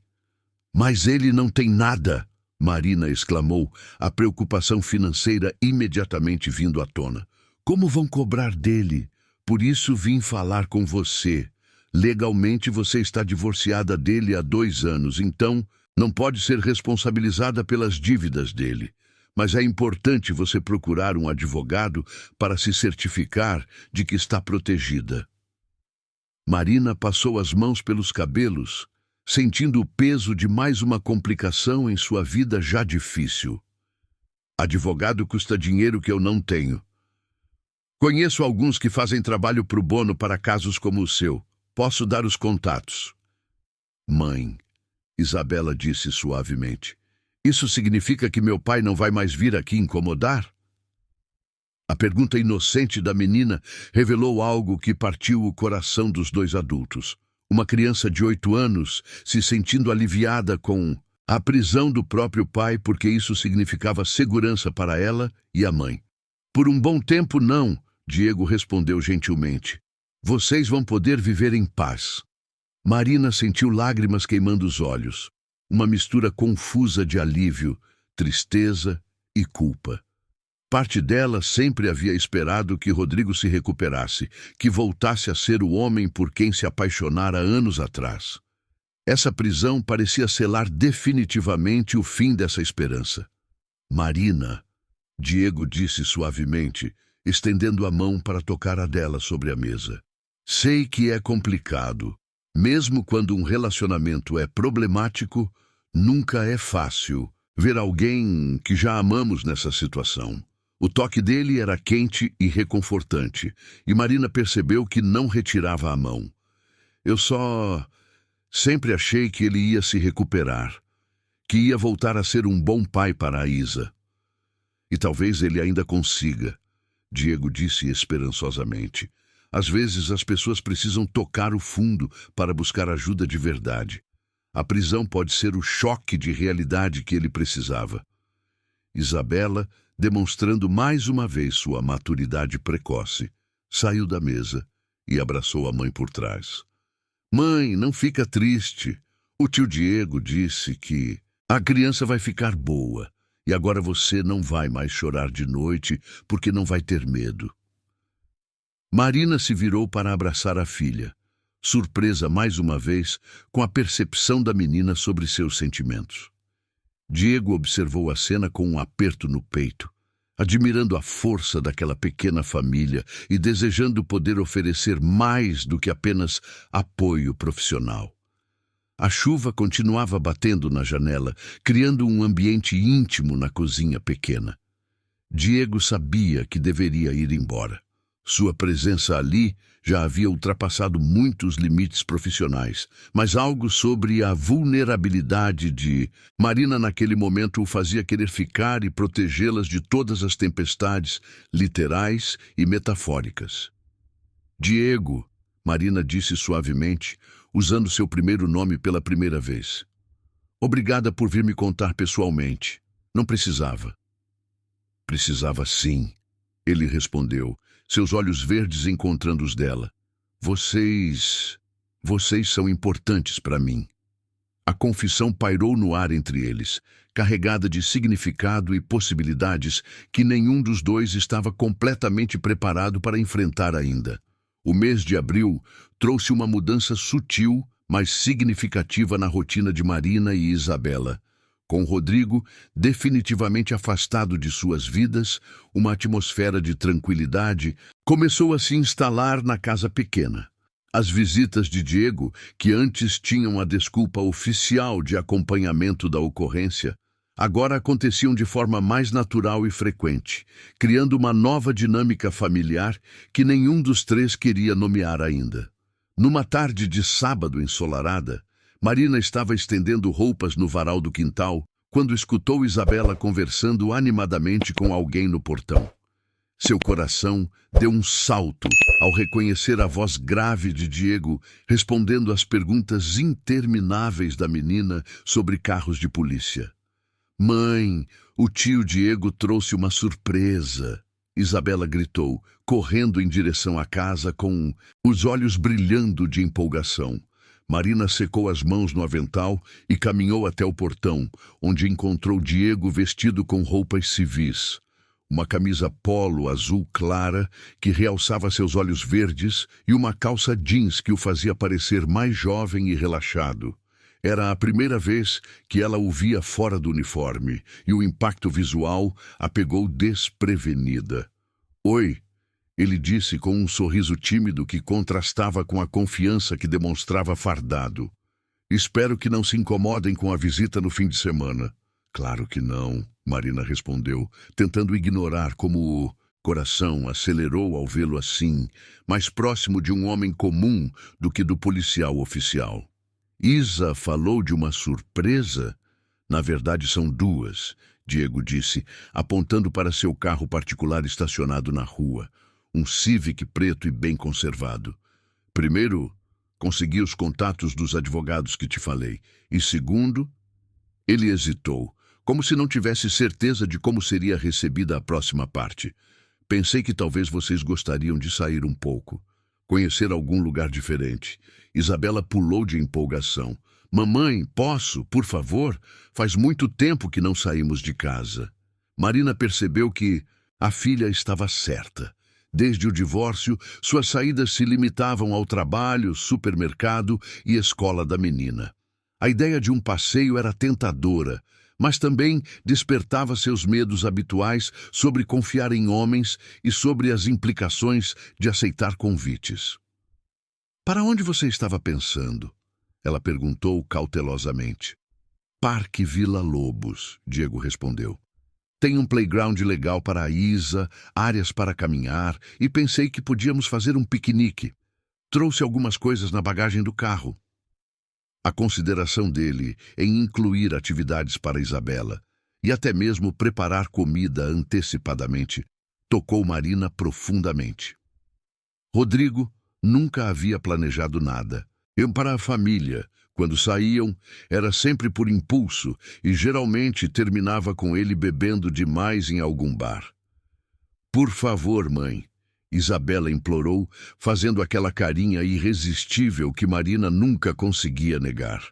Mas ele não tem nada, Marina exclamou, a preocupação financeira imediatamente vindo à tona. Como vão cobrar dele? Por isso vim falar com você. Legalmente você está divorciada dele há 2 anos, então não pode ser responsabilizada pelas dívidas dele. Mas é importante você procurar um advogado para se certificar de que está protegida. Marina passou as mãos pelos cabelos, sentindo o peso de mais uma complicação em sua vida já difícil. Advogado custa dinheiro que eu não tenho. Conheço alguns que fazem trabalho pro bono para casos como o seu. Posso dar os contatos. Mãe, Isabela disse suavemente, isso significa que meu pai não vai mais vir aqui incomodar? A pergunta inocente da menina revelou algo que partiu o coração dos 2 adultos. Uma criança de 8 anos se sentindo aliviada com a prisão do próprio pai porque isso significava segurança para ela e a mãe. Por um bom tempo não, Diego respondeu gentilmente. Vocês vão poder viver em paz. Marina sentiu lágrimas queimando os olhos. Uma mistura confusa de alívio, tristeza e culpa. Parte dela sempre havia esperado que Rodrigo se recuperasse, que voltasse a ser o homem por quem se apaixonara anos atrás. Essa prisão parecia selar definitivamente o fim dessa esperança. Marina, Diego disse suavemente, estendendo a mão para tocar a dela sobre a mesa. Sei que é complicado. Mesmo quando um relacionamento é problemático, nunca é fácil ver alguém que já amamos nessa situação. O toque dele era quente e reconfortante, e Marina percebeu que não retirava a mão. Eu só sempre achei que ele ia se recuperar, que ia voltar a ser um bom pai para a Isa. E talvez ele ainda consiga, Diego disse esperançosamente. Às vezes as pessoas precisam tocar o fundo para buscar ajuda de verdade. A prisão pode ser o choque de realidade que ele precisava. Isabela, demonstrando mais uma vez sua maturidade precoce, saiu da mesa e abraçou a mãe por trás. Mãe, não fica triste. O tio Diego disse que a criança vai ficar boa e agora você não vai mais chorar de noite porque não vai ter medo. Marina se virou para abraçar a filha, surpresa mais uma vez com a percepção da menina sobre seus sentimentos. Diego observou a cena com um aperto no peito, admirando a força daquela pequena família e desejando poder oferecer mais do que apenas apoio profissional. A chuva continuava batendo na janela, criando um ambiente íntimo na cozinha pequena. Diego sabia que deveria ir embora. Sua presença ali já havia ultrapassado muitos limites profissionais, mas algo sobre a vulnerabilidade de Marina naquele momento o fazia querer ficar e protegê-las de todas as tempestades, literais e metafóricas. Diego, Marina disse suavemente, usando seu primeiro nome pela primeira vez. Obrigada por vir me contar pessoalmente. Não precisava. Precisava sim, ele respondeu, seus olhos verdes encontrando os dela. Vocês são importantes para mim. A confissão pairou no ar entre eles, carregada de significado e possibilidades que nenhum dos dois estava completamente preparado para enfrentar ainda. O mês de abril trouxe uma mudança sutil, mas significativa na rotina de Marina e Isabela. Com Rodrigo definitivamente afastado de suas vidas, uma atmosfera de tranquilidade começou a se instalar na casa pequena. As visitas de Diego, que antes tinham a desculpa oficial de acompanhamento da ocorrência, agora aconteciam de forma mais natural e frequente, criando uma nova dinâmica familiar que nenhum dos três queria nomear ainda. Numa tarde de sábado ensolarada, Marina estava estendendo roupas no varal do quintal quando escutou Isabela conversando animadamente com alguém no portão. Seu coração deu um salto ao reconhecer a voz grave de Diego respondendo às perguntas intermináveis da menina sobre carros de polícia. "Mãe, o tio Diego trouxe uma surpresa", Isabela gritou, correndo em direção à casa com os olhos brilhando de empolgação. Marina secou as mãos no avental e caminhou até o portão, onde encontrou Diego vestido com roupas civis. Uma camisa polo azul clara, que realçava seus olhos verdes, e uma calça jeans que o fazia parecer mais jovem e relaxado. Era a primeira vez que ela o via fora do uniforme, e o impacto visual a pegou desprevenida. "Oi", ele disse com um sorriso tímido que contrastava com a confiança que demonstrava fardado. "Espero que não se incomodem com a visita no fim de semana." "Claro que não", Marina respondeu, tentando ignorar como o coração acelerou ao vê-lo assim, mais próximo de um homem comum do que do policial oficial. "Isa falou de uma surpresa? Na verdade são duas", Diego disse, apontando para seu carro particular estacionado na rua. Um Civic preto e bem conservado. "Primeiro, consegui os contatos dos advogados que te falei. E segundo..." Ele hesitou, como se não tivesse certeza de como seria recebida a próxima parte. "Pensei que talvez vocês gostariam de sair um pouco. Conhecer algum lugar diferente." Isabela pulou de empolgação. "Mamãe, posso, por favor? Faz muito tempo que não saímos de casa." Marina percebeu que a filha estava certa. Desde o divórcio, suas saídas se limitavam ao trabalho, supermercado e escola da menina. A ideia de um passeio era tentadora, mas também despertava seus medos habituais sobre confiar em homens e sobre as implicações de aceitar convites. "Para onde você estava pensando?" ela perguntou cautelosamente. "Parque Vila Lobos", Diego respondeu. "Tem um playground legal para a Isa, áreas para caminhar e pensei que podíamos fazer um piquenique. Trouxe algumas coisas na bagagem do carro." A consideração dele em incluir atividades para Isabela e até mesmo preparar comida antecipadamente tocou Marina profundamente. Rodrigo nunca havia planejado nada. Para a família, quando saíam, era sempre por impulso e geralmente terminava com ele bebendo demais em algum bar. "Por favor, mãe", Isabela implorou, fazendo aquela carinha irresistível que Marina nunca conseguia negar.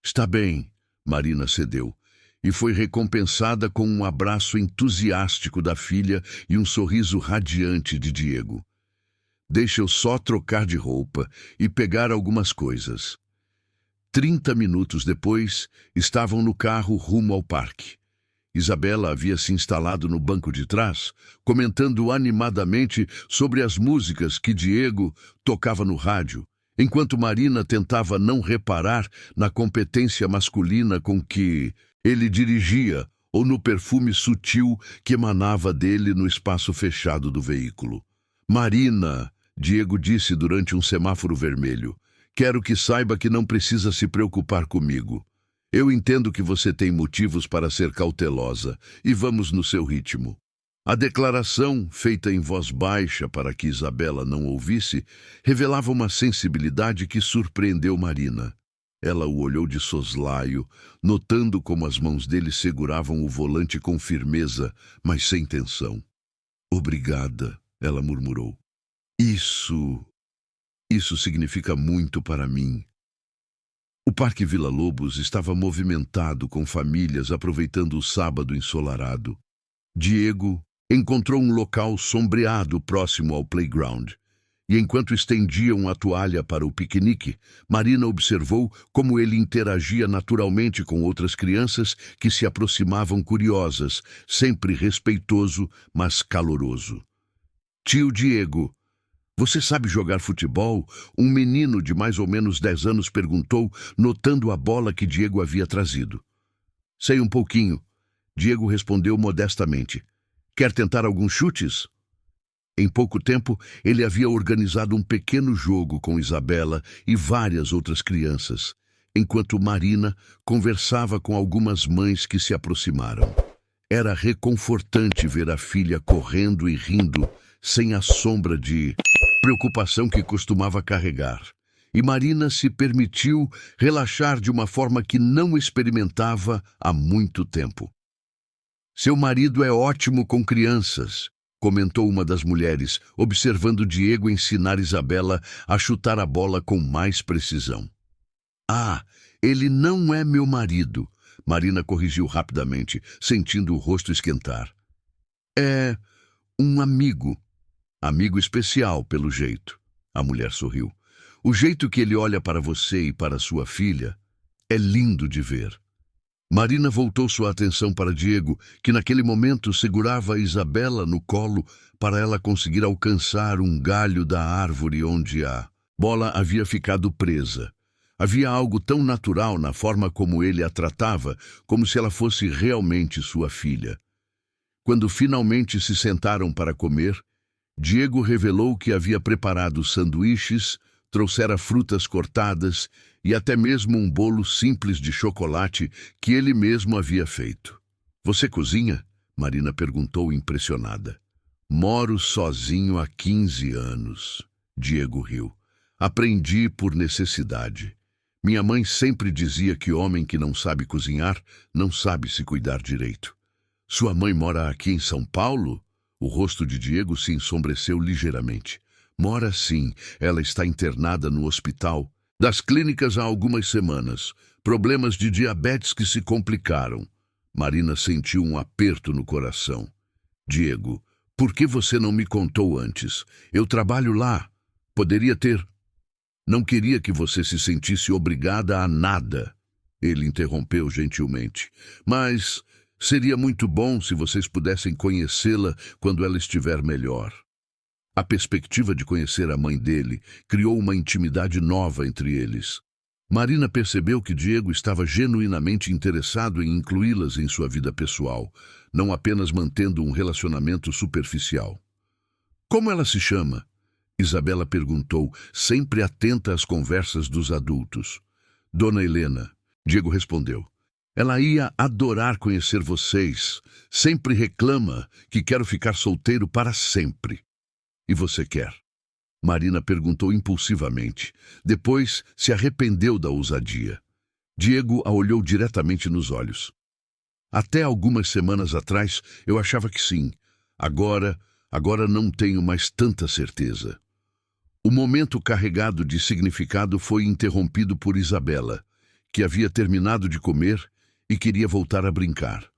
"Está bem", Marina cedeu, e foi recompensada com um abraço entusiástico da filha e um sorriso radiante de Diego. "Deixa eu só trocar de roupa e pegar algumas coisas." 30 minutos depois, estavam no carro rumo ao parque. Isabela havia se instalado no banco de trás, comentando animadamente sobre as músicas que Diego tocava no rádio, enquanto Marina tentava não reparar na competência masculina com que ele dirigia ou no perfume sutil que emanava dele no espaço fechado do veículo. "Marina", Diego disse durante um semáforo vermelho, "quero que saiba que não precisa se preocupar comigo. Eu entendo que você tem motivos para ser cautelosa e vamos no seu ritmo." A declaração, feita em voz baixa para que Isabela não ouvisse, revelava uma sensibilidade que surpreendeu Marina. Ela o olhou de soslaio, notando como as mãos dele seguravam o volante com firmeza, mas sem tensão. "Obrigada", ela murmurou. Isso significa muito para mim." O Parque Vila Lobos estava movimentado com famílias aproveitando o sábado ensolarado. Diego encontrou um local sombreado próximo ao playground. E enquanto estendiam a toalha para o piquenique, Marina observou como ele interagia naturalmente com outras crianças que se aproximavam curiosas, sempre respeitoso, mas caloroso. Tio Diego, você sabe jogar futebol? Um menino de mais ou menos 10 anos perguntou, notando a bola que Diego havia trazido. Sei um pouquinho, Diego respondeu modestamente. Quer tentar alguns chutes? Em pouco tempo, ele havia organizado um pequeno jogo com Isabela e várias outras crianças, enquanto Marina conversava com algumas mães que se aproximaram. Era reconfortante ver a filha correndo e rindo, sem a sombra de preocupação que costumava carregar. E Marina se permitiu relaxar de uma forma que não experimentava há muito tempo. Seu marido é ótimo com crianças, comentou uma das mulheres, observando Diego ensinar Isabela a chutar a bola com mais precisão. Ah, ele não é meu marido, Marina corrigiu rapidamente, sentindo o rosto esquentar. É um amigo. Amigo especial, pelo jeito. A mulher sorriu. O jeito que ele olha para você e para sua filha é lindo de ver. Marina voltou sua atenção para Diego, que naquele momento segurava Isabela no colo para ela conseguir alcançar um galho da árvore onde a bola havia ficado presa. Havia algo tão natural na forma como ele a tratava, como se ela fosse realmente sua filha. Quando finalmente se sentaram para comer, Diego revelou que havia preparado sanduíches, trouxera frutas cortadas e até mesmo um bolo simples de chocolate que ele mesmo havia feito. Você cozinha? Marina perguntou impressionada. Moro sozinho há 15 anos. Diego riu. Aprendi por necessidade. Minha mãe sempre dizia que homem que não sabe cozinhar não sabe se cuidar direito. Sua mãe mora aqui em São Paulo? O rosto de Diego se ensombreceu ligeiramente. Mora sim, ela está internada no hospital. Das clínicas há algumas semanas. Problemas de diabetes que se complicaram. Marina sentiu um aperto no coração. Diego, por que você não me contou antes? Eu trabalho lá. Poderia ter. Não queria que você se sentisse obrigada a nada. Ele interrompeu gentilmente. Mas seria muito bom se vocês pudessem conhecê-la quando ela estiver melhor. A perspectiva de conhecer a mãe dele criou uma intimidade nova entre eles. Marina percebeu que Diego estava genuinamente interessado em incluí-las em sua vida pessoal, não apenas mantendo um relacionamento superficial. Como ela se chama? Isabela perguntou, sempre atenta às conversas dos adultos. Dona Helena, Diego respondeu. Ela ia adorar conhecer vocês. Sempre reclama que quero ficar solteiro para sempre. E você quer? Marina perguntou impulsivamente. Depois se arrependeu da ousadia. Diego a olhou diretamente nos olhos. Até algumas semanas atrás eu achava que sim. Agora não tenho mais tanta certeza. O momento carregado de significado foi interrompido por Isabela, que havia terminado de comer e queria voltar a brincar.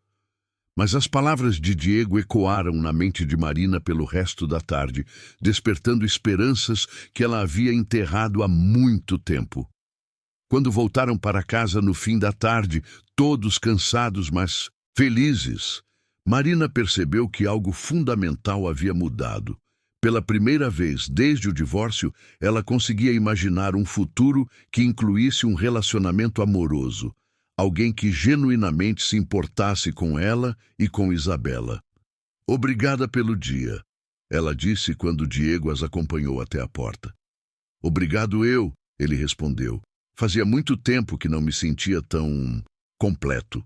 Mas as palavras de Diego ecoaram na mente de Marina pelo resto da tarde, despertando esperanças que ela havia enterrado há muito tempo. Quando voltaram para casa no fim da tarde, todos cansados, mas felizes, Marina percebeu que algo fundamental havia mudado. Pela primeira vez desde o divórcio, ela conseguia imaginar um futuro que incluísse um relacionamento amoroso. Alguém que genuinamente se importasse com ela e com Isabela. Obrigada pelo dia, ela disse quando Diego as acompanhou até a porta. Obrigado eu, ele respondeu. Fazia muito tempo que não me sentia tão completo.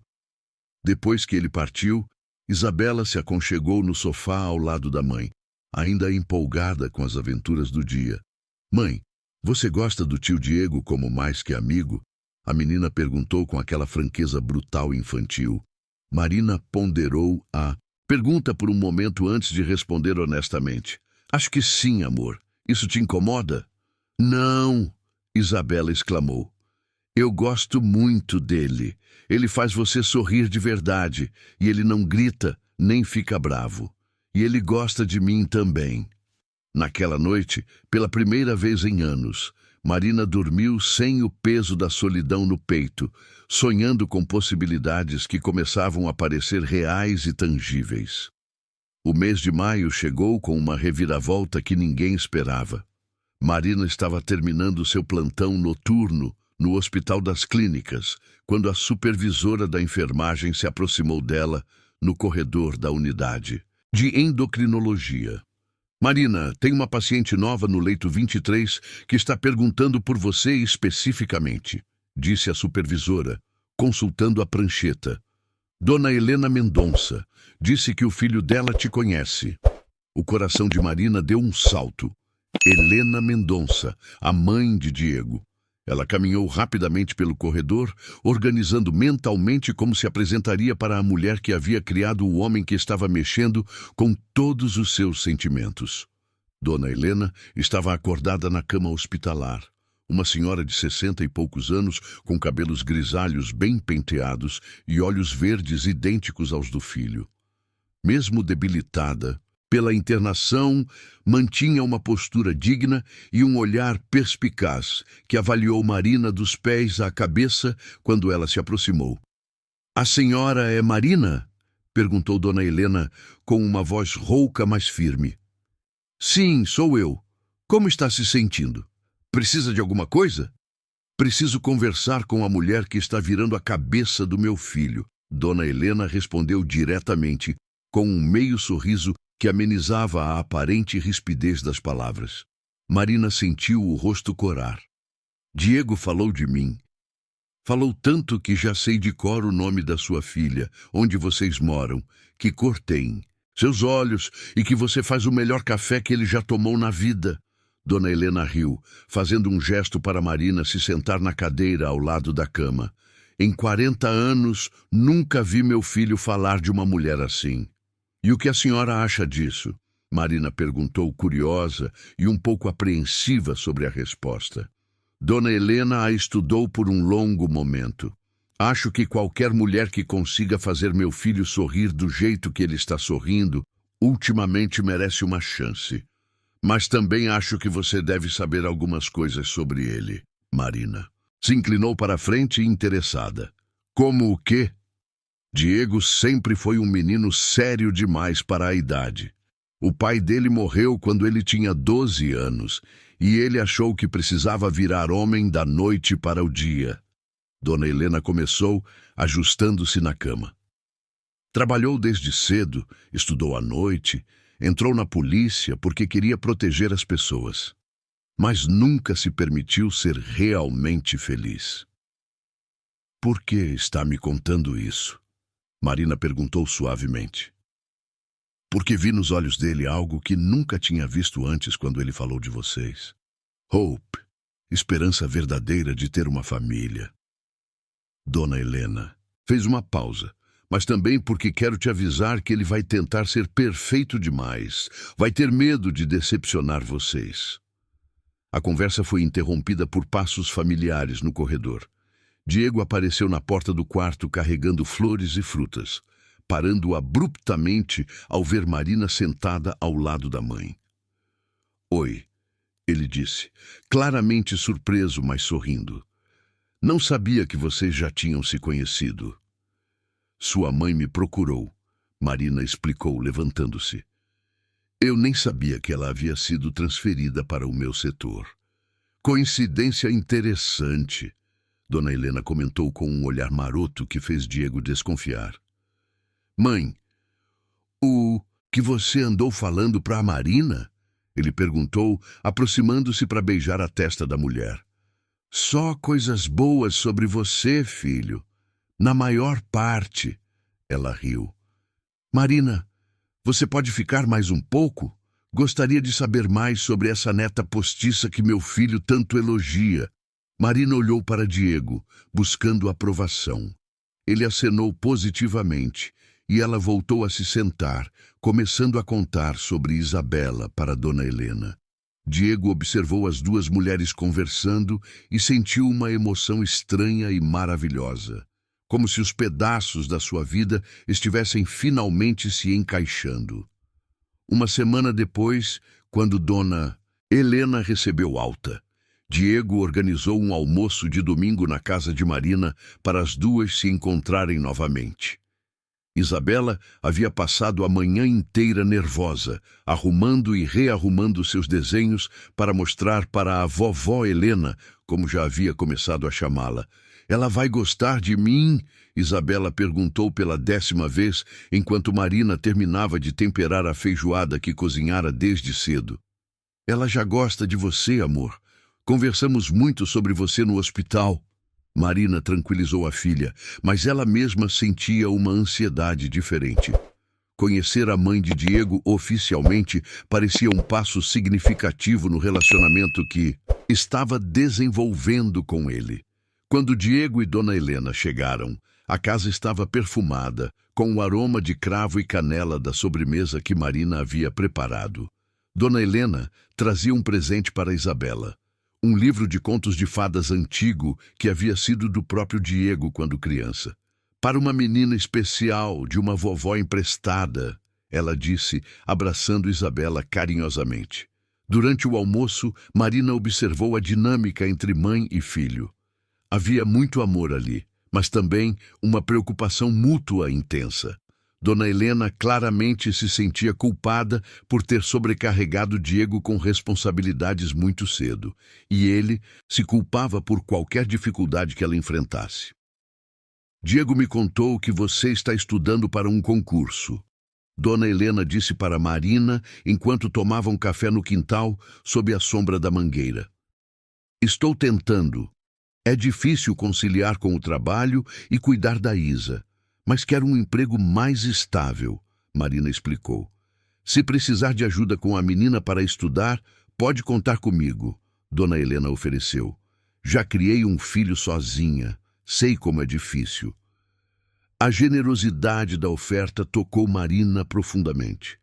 Depois que ele partiu, Isabela se aconchegou no sofá ao lado da mãe, ainda empolgada com as aventuras do dia. Mãe, você gosta do tio Diego como mais que amigo? A menina perguntou com aquela franqueza brutal e infantil. Marina ponderou a pergunta por um momento antes de responder honestamente. Acho que sim, amor. Isso te incomoda? Não, Isabela exclamou. Eu gosto muito dele. Ele faz você sorrir de verdade, e ele não grita nem fica bravo. E ele gosta de mim também. Naquela noite, pela primeira vez em anos, Marina dormiu sem o peso da solidão no peito, sonhando com possibilidades que começavam a parecer reais e tangíveis. O mês de maio chegou com uma reviravolta que ninguém esperava. Marina estava terminando seu plantão noturno no Hospital das Clínicas, quando a supervisora da enfermagem se aproximou dela no corredor da unidade de endocrinologia. Marina, tem uma paciente nova no leito 23 que está perguntando por você especificamente, disse a supervisora, consultando a prancheta. Dona Helena Mendonça disse que o filho dela te conhece. O coração de Marina deu um salto. Helena Mendonça, a mãe de Diego. Ela caminhou rapidamente pelo corredor, organizando mentalmente como se apresentaria para a mulher que havia criado o homem que estava mexendo com todos os seus sentimentos. Dona Helena estava acordada na cama hospitalar. Uma senhora de 60 e poucos anos, com cabelos grisalhos bem penteados e olhos verdes idênticos aos do filho. Mesmo debilitada pela internação, mantinha uma postura digna e um olhar perspicaz que avaliou Marina dos pés à cabeça quando ela se aproximou. "A senhora é Marina?" perguntou Dona Helena com uma voz rouca, mas firme. "Sim, sou eu. Como está se sentindo? Precisa de alguma coisa?" "Preciso conversar com a mulher que está virando a cabeça do meu filho." Dona Helena respondeu diretamente, com um meio sorriso que amenizava a aparente rispidez das palavras. Marina sentiu o rosto corar. "Diego falou de mim. Falou tanto que já sei de cor o nome da sua filha, onde vocês moram, que cor tem, seus olhos e que você faz o melhor café que ele já tomou na vida." Dona Helena riu, fazendo um gesto para Marina se sentar na cadeira ao lado da cama. "Em 40 anos, nunca vi meu filho falar de uma mulher assim." "E o que a senhora acha disso?" Marina perguntou, curiosa e um pouco apreensiva sobre a resposta. Dona Helena a estudou por um longo momento. "Acho que qualquer mulher que consiga fazer meu filho sorrir do jeito que ele está sorrindo, ultimamente merece uma chance. Mas também acho que você deve saber algumas coisas sobre ele." Marina se inclinou para a frente interessada. "Como o quê?" Diego sempre foi um menino sério demais para a idade. O pai dele morreu quando ele tinha 12 anos e ele achou que precisava virar homem da noite para o dia. Dona Helena começou, ajustando-se na cama. Trabalhou desde cedo, estudou à noite, entrou na polícia porque queria proteger as pessoas. Mas nunca se permitiu ser realmente feliz. "Por que está me contando isso?" Marina perguntou suavemente. "Porque vi nos olhos dele algo que nunca tinha visto antes quando ele falou de vocês. Hope, esperança verdadeira de ter uma família." Dona Helena fez uma pausa, mas também porque quero te avisar que ele vai tentar ser perfeito demais. Vai ter medo de decepcionar vocês. A conversa foi interrompida por passos familiares no corredor. Diego apareceu na porta do quarto carregando flores e frutas, parando abruptamente ao ver Marina sentada ao lado da mãe. "Oi", ele disse, claramente surpreso, mas sorrindo. "Não sabia que vocês já tinham se conhecido." "Sua mãe me procurou", Marina explicou, levantando-se. "Eu nem sabia que ela havia sido transferida para o meu setor." "Coincidência interessante", Dona Helena comentou com um olhar maroto que fez Diego desconfiar. "Mãe, o que você andou falando para a Marina?" Ele perguntou, aproximando-se para beijar a testa da mulher. "Só coisas boas sobre você, filho. Na maior parte." Ela riu. "Marina, você pode ficar mais um pouco? Gostaria de saber mais sobre essa neta postiça que meu filho tanto elogia." Marina olhou para Diego, buscando aprovação. Ele acenou positivamente e ela voltou a se sentar, começando a contar sobre Isabela para Dona Helena. Diego observou as duas mulheres conversando e sentiu uma emoção estranha e maravilhosa, como se os pedaços da sua vida estivessem finalmente se encaixando. Uma semana depois, quando Dona Helena recebeu alta, Diego organizou um almoço de domingo na casa de Marina para as duas se encontrarem novamente. Isabela havia passado a manhã inteira nervosa, arrumando e rearrumando seus desenhos para mostrar para a vovó Helena, como já havia começado a chamá-la. "Ela vai gostar de mim?" Isabela perguntou pela 10ª vez, enquanto Marina terminava de temperar a feijoada que cozinhara desde cedo. "Ela já gosta de você, amor. Conversamos muito sobre você no hospital." Marina tranquilizou a filha, mas ela mesma sentia uma ansiedade diferente. Conhecer a mãe de Diego oficialmente parecia um passo significativo no relacionamento que estava desenvolvendo com ele. Quando Diego e Dona Helena chegaram, a casa estava perfumada, com o aroma de cravo e canela da sobremesa que Marina havia preparado. Dona Helena trazia um presente para Isabela. Um livro de contos de fadas antigo que havia sido do próprio Diego quando criança. "Para uma menina especial, de uma vovó emprestada", ela disse, abraçando Isabela carinhosamente. Durante o almoço, Marina observou a dinâmica entre mãe e filho. Havia muito amor ali, mas também uma preocupação mútua intensa. Dona Helena claramente se sentia culpada por ter sobrecarregado Diego com responsabilidades muito cedo, e ele se culpava por qualquer dificuldade que ela enfrentasse. "Diego me contou que você está estudando para um concurso", Dona Helena disse para Marina enquanto tomavam café no quintal sob a sombra da mangueira. "Estou tentando. É difícil conciliar com o trabalho e cuidar da Isa. Mas quero um emprego mais estável", Marina explicou. "Se precisar de ajuda com a menina para estudar, pode contar comigo", Dona Helena ofereceu. "Já criei um filho sozinha. Sei como é difícil." A generosidade da oferta tocou Marina profundamente.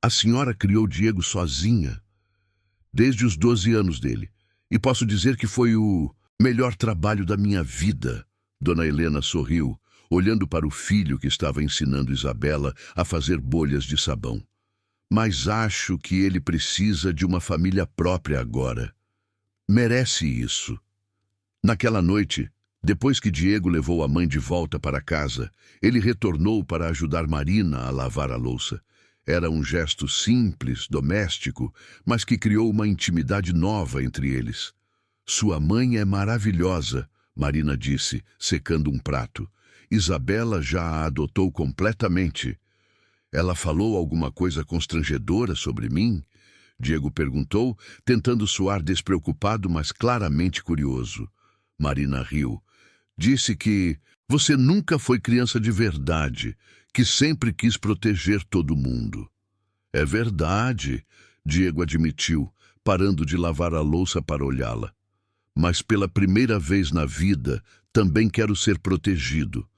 "A senhora criou Diego sozinha?" "Desde os 12 anos dele. E posso dizer que foi o melhor trabalho da minha vida." Dona Helena sorriu, olhando para o filho que estava ensinando Isabela a fazer bolhas de sabão. "Mas acho que ele precisa de uma família própria agora. Merece isso." Naquela noite, depois que Diego levou a mãe de volta para casa, ele retornou para ajudar Marina a lavar a louça. Era um gesto simples, doméstico, mas que criou uma intimidade nova entre eles. "Sua mãe é maravilhosa", Marina disse, secando um prato. "Isabela já a adotou completamente." "Ela falou alguma coisa constrangedora sobre mim?" Diego perguntou, tentando soar despreocupado, mas claramente curioso. Marina riu. "Disse que você nunca foi criança de verdade, que sempre quis proteger todo mundo." "É verdade", Diego admitiu, parando de lavar a louça para olhá-la. "Mas pela primeira vez na vida, também quero ser protegido.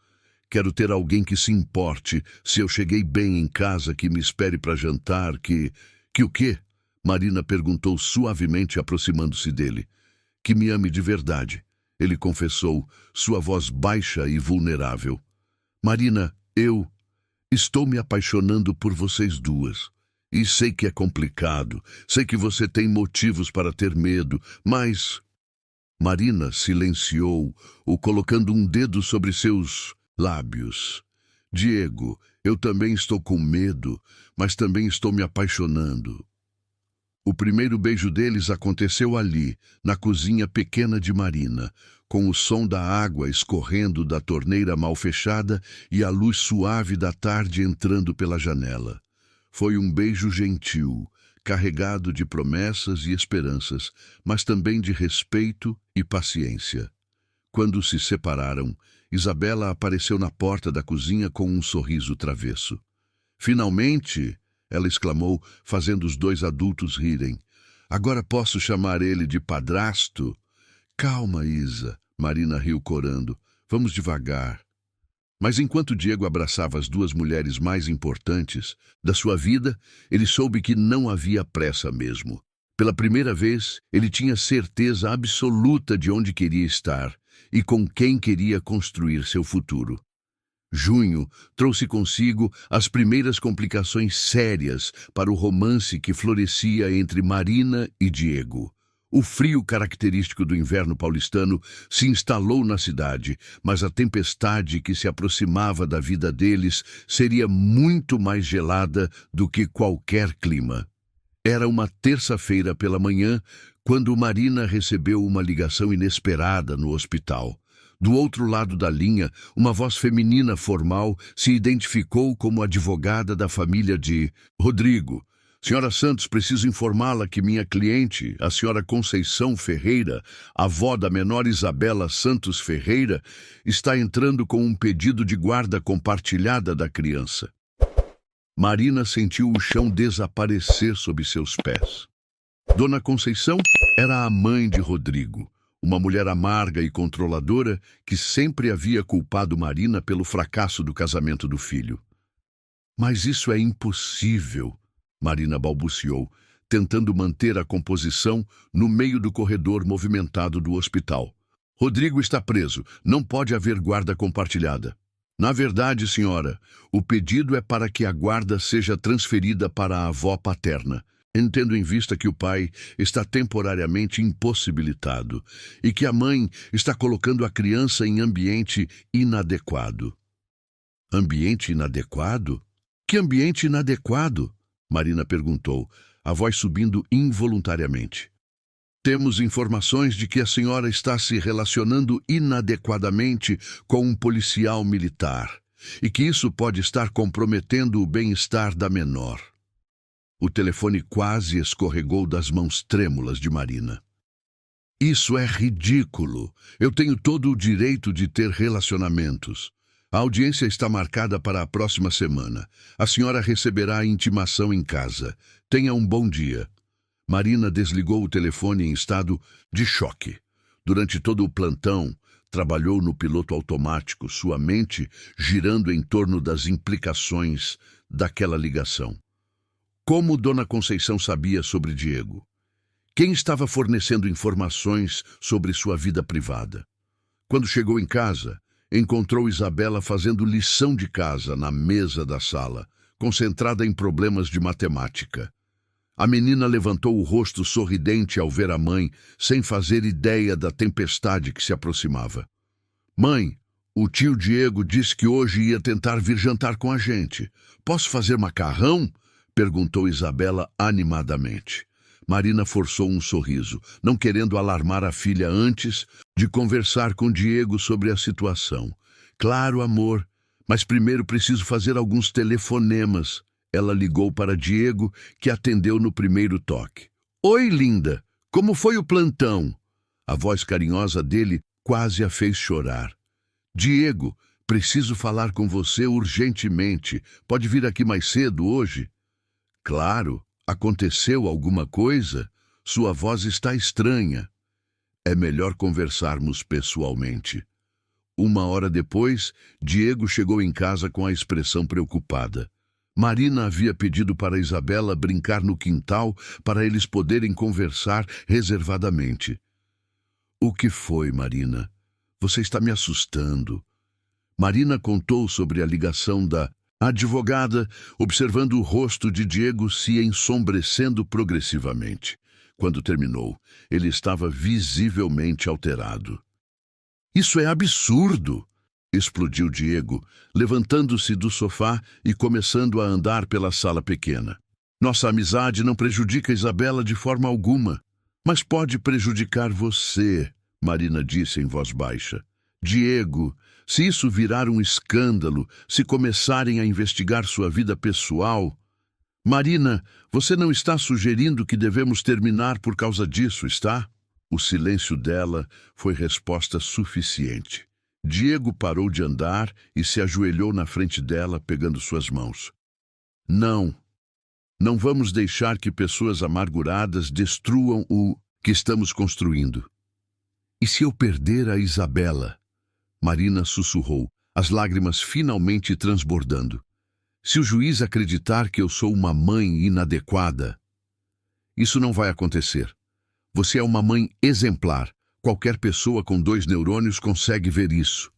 Quero ter alguém que se importe se eu cheguei bem em casa, que me espere para jantar, que o quê?" Marina perguntou suavemente, aproximando-se dele. "Que me ame de verdade", ele confessou, sua voz baixa e vulnerável. "Marina, eu estou me apaixonando por vocês duas. E sei que é complicado, sei que você tem motivos para ter medo, mas..." Marina silenciou, o colocando um dedo sobre seus lábios. "Diego, eu também estou com medo, mas também estou me apaixonando." O primeiro beijo deles aconteceu ali, na cozinha pequena de Marina, com o som da água escorrendo da torneira mal fechada e a luz suave da tarde entrando pela janela. Foi um beijo gentil, carregado de promessas e esperanças, mas também de respeito e paciência. Quando se separaram, Isabela apareceu na porta da cozinha com um sorriso travesso. "Finalmente!" ela exclamou, fazendo os dois adultos rirem. "Agora posso chamar ele de padrasto?" "Calma, Isa", Marina riu corando. "Vamos devagar." Mas enquanto Diego abraçava as duas mulheres mais importantes da sua vida, ele soube que não havia pressa mesmo. Pela primeira vez, ele tinha certeza absoluta de onde queria estar e com quem queria construir seu futuro. Junho trouxe consigo as primeiras complicações sérias para o romance que florescia entre Marina e Diego. O frio característico do inverno paulistano se instalou na cidade, mas a tempestade que se aproximava da vida deles seria muito mais gelada do que qualquer clima. Era uma terça-feira pela manhã, quando Marina recebeu uma ligação inesperada no hospital. Do outro lado da linha, uma voz feminina formal se identificou como advogada da família de Rodrigo. Senhora Santos, preciso informá-la que minha cliente, a senhora Conceição Ferreira, avó da menor Isabela Santos Ferreira, está entrando com um pedido de guarda compartilhada da criança. Marina sentiu o chão desaparecer sob seus pés. Dona Conceição era a mãe de Rodrigo, uma mulher amarga e controladora que sempre havia culpado Marina pelo fracasso do casamento do filho. Mas isso é impossível, Marina balbuciou, tentando manter a composição no meio do corredor movimentado do hospital. Rodrigo está preso, não pode haver guarda compartilhada. Na verdade, senhora, o pedido é para que a guarda seja transferida para a avó paterna, tendo em vista que o pai está temporariamente impossibilitado e que a mãe está colocando a criança em ambiente inadequado. Ambiente inadequado? Que ambiente inadequado? Marina perguntou, a voz subindo involuntariamente. Temos informações de que a senhora está se relacionando inadequadamente com um policial militar e que isso pode estar comprometendo o bem-estar da menor. O telefone quase escorregou das mãos trêmulas de Marina. Isso é ridículo. Eu tenho todo o direito de ter relacionamentos. A audiência está marcada para a próxima semana. A senhora receberá a intimação em casa. Tenha um bom dia. Marina desligou o telefone em estado de choque. Durante todo o plantão, trabalhou no piloto automático, sua mente girando em torno das implicações daquela ligação. Como Dona Conceição sabia sobre Diego? Quem estava fornecendo informações sobre sua vida privada? Quando chegou em casa, encontrou Isabela fazendo lição de casa na mesa da sala, concentrada em problemas de matemática. A menina levantou o rosto sorridente ao ver a mãe, sem fazer ideia da tempestade que se aproximava. Mãe, o tio Diego disse que hoje ia tentar vir jantar com a gente. Posso fazer macarrão? Perguntou Isabela animadamente. Marina forçou um sorriso, não querendo alarmar a filha antes de conversar com Diego sobre a situação. Claro, amor, mas primeiro preciso fazer alguns telefonemas. Ela ligou para Diego, que atendeu no primeiro toque. Oi, linda, como foi o plantão? A voz carinhosa dele quase a fez chorar. Diego, preciso falar com você urgentemente. Pode vir aqui mais cedo hoje? Claro. Aconteceu alguma coisa? Sua voz está estranha. É melhor conversarmos pessoalmente. 1 hora depois, Diego chegou em casa com a expressão preocupada. Marina havia pedido para Isabela brincar no quintal para eles poderem conversar reservadamente. O que foi, Marina? Você está me assustando. Marina contou sobre a ligação da advogada, observando o rosto de Diego se ensombrecendo progressivamente. Quando terminou, ele estava visivelmente alterado. Isso é absurdo! Explodiu Diego, levantando-se do sofá e começando a andar pela sala pequena. Nossa amizade não prejudica Isabela de forma alguma, mas pode prejudicar você, Marina disse em voz baixa. Diego, se isso virar um escândalo, se começarem a investigar sua vida pessoal... Marina, você não está sugerindo que devemos terminar por causa disso, está? O silêncio dela foi resposta suficiente. Diego parou de andar e se ajoelhou na frente dela, pegando suas mãos. Não vamos deixar que pessoas amarguradas destruam o que estamos construindo. E se eu perder a Isabela? Marina sussurrou, as lágrimas finalmente transbordando. Se o juiz acreditar que eu sou uma mãe inadequada, isso não vai acontecer. Você é uma mãe exemplar. Qualquer pessoa com 2 neurônios consegue ver isso.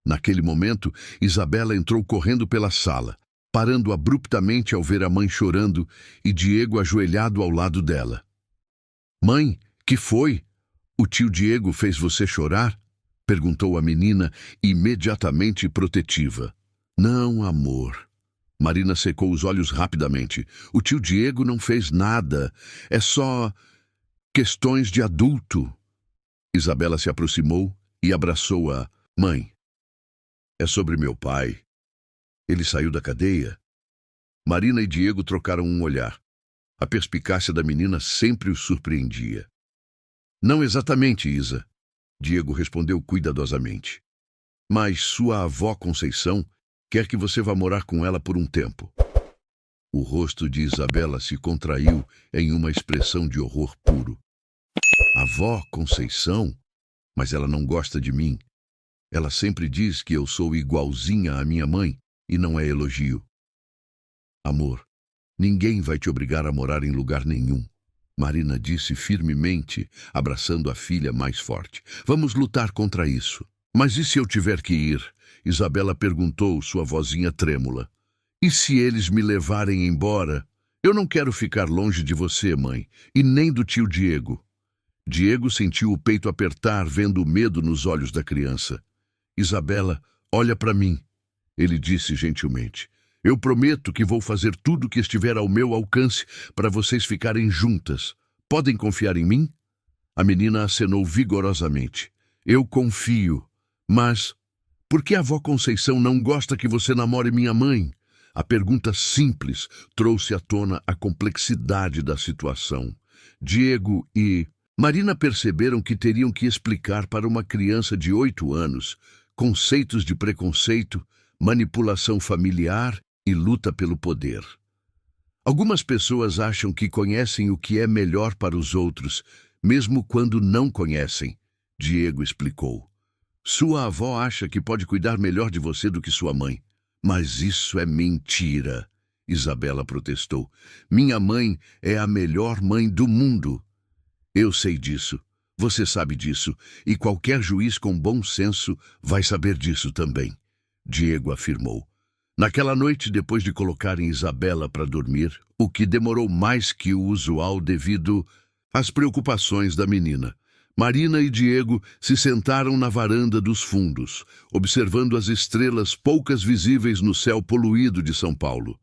Naquele momento, Isabela entrou correndo pela sala, parando abruptamente ao ver a mãe chorando e Diego ajoelhado ao lado dela. "Mãe, que foi? O tio Diego fez você chorar?" perguntou a menina, imediatamente protetiva. "Não, amor." Marina secou os olhos rapidamente. "O tio Diego não fez nada. É só questões de adulto." Isabela se aproximou e abraçou-a. "Mãe, é sobre meu pai. Ele saiu da cadeia." Marina e Diego trocaram um olhar. A perspicácia da menina sempre os surpreendia. "Não exatamente, Isa," Diego respondeu cuidadosamente. "Mas sua avó Conceição quer que você vá morar com ela por um tempo." O rosto de Isabela se contraiu em uma expressão de horror puro. "Avó Conceição? Mas ela não gosta de mim. Ela sempre diz que eu sou igualzinha à minha mãe, e não é elogio." "Amor, ninguém vai te obrigar a morar em lugar nenhum," Marina disse firmemente, abraçando a filha mais forte. "Vamos lutar contra isso." "Mas e se eu tiver que ir?" Isabela perguntou, sua vozinha trêmula. "E se eles me levarem embora? Eu não quero ficar longe de você, mãe, e nem do tio Diego." Diego sentiu o peito apertar, vendo o medo nos olhos da criança. "Isabela, olha para mim," ele disse gentilmente. "Eu prometo que vou fazer tudo o que estiver ao meu alcance para vocês ficarem juntas. Podem confiar em mim?" A menina acenou vigorosamente. "Eu confio. Mas por que a avó Conceição não gosta que você namore minha mãe?" A pergunta simples trouxe à tona a complexidade da situação. Diego e Marina perceberam que teriam que explicar para uma criança de 8 anos conceitos de preconceito, manipulação familiar e luta pelo poder. "Algumas pessoas acham que conhecem o que é melhor para os outros, mesmo quando não conhecem", Diego explicou. "Sua avó acha que pode cuidar melhor de você do que sua mãe." "Mas isso é mentira", Isabela protestou. "Minha mãe é a melhor mãe do mundo." "Eu sei disso, você sabe disso, e qualquer juiz com bom senso vai saber disso também", Diego afirmou. Naquela noite, depois de colocarem Isabela para dormir, o que demorou mais que o usual devido às preocupações da menina, Marina e Diego se sentaram na varanda dos fundos, observando as estrelas poucas visíveis no céu poluído de São Paulo.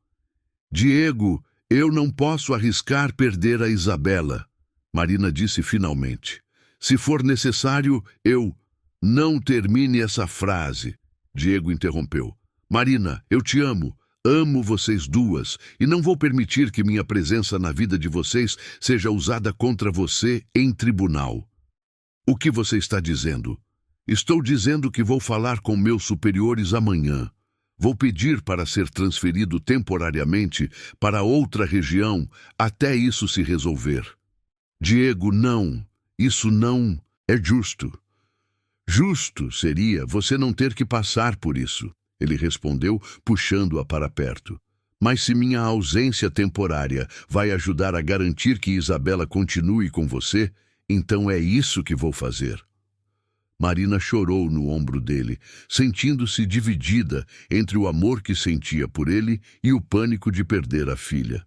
"Diego, eu não posso arriscar perder a Isabela," Marina disse finalmente. "Se for necessário, eu..." "Não termine essa frase", Diego interrompeu. "Marina, eu te amo. Amo vocês duas e não vou permitir que minha presença na vida de vocês seja usada contra você em tribunal." "O que você está dizendo?" "Estou dizendo que vou falar com meus superiores amanhã. Vou pedir para ser transferido temporariamente para outra região até isso se resolver." "Diego, não. Isso não é justo." "Justo seria você não ter que passar por isso," ele respondeu, puxando-a para perto. "Mas se minha ausência temporária vai ajudar a garantir que Isabela continue com você, então é isso que vou fazer." Marina chorou no ombro dele, sentindo-se dividida entre o amor que sentia por ele e o pânico de perder a filha.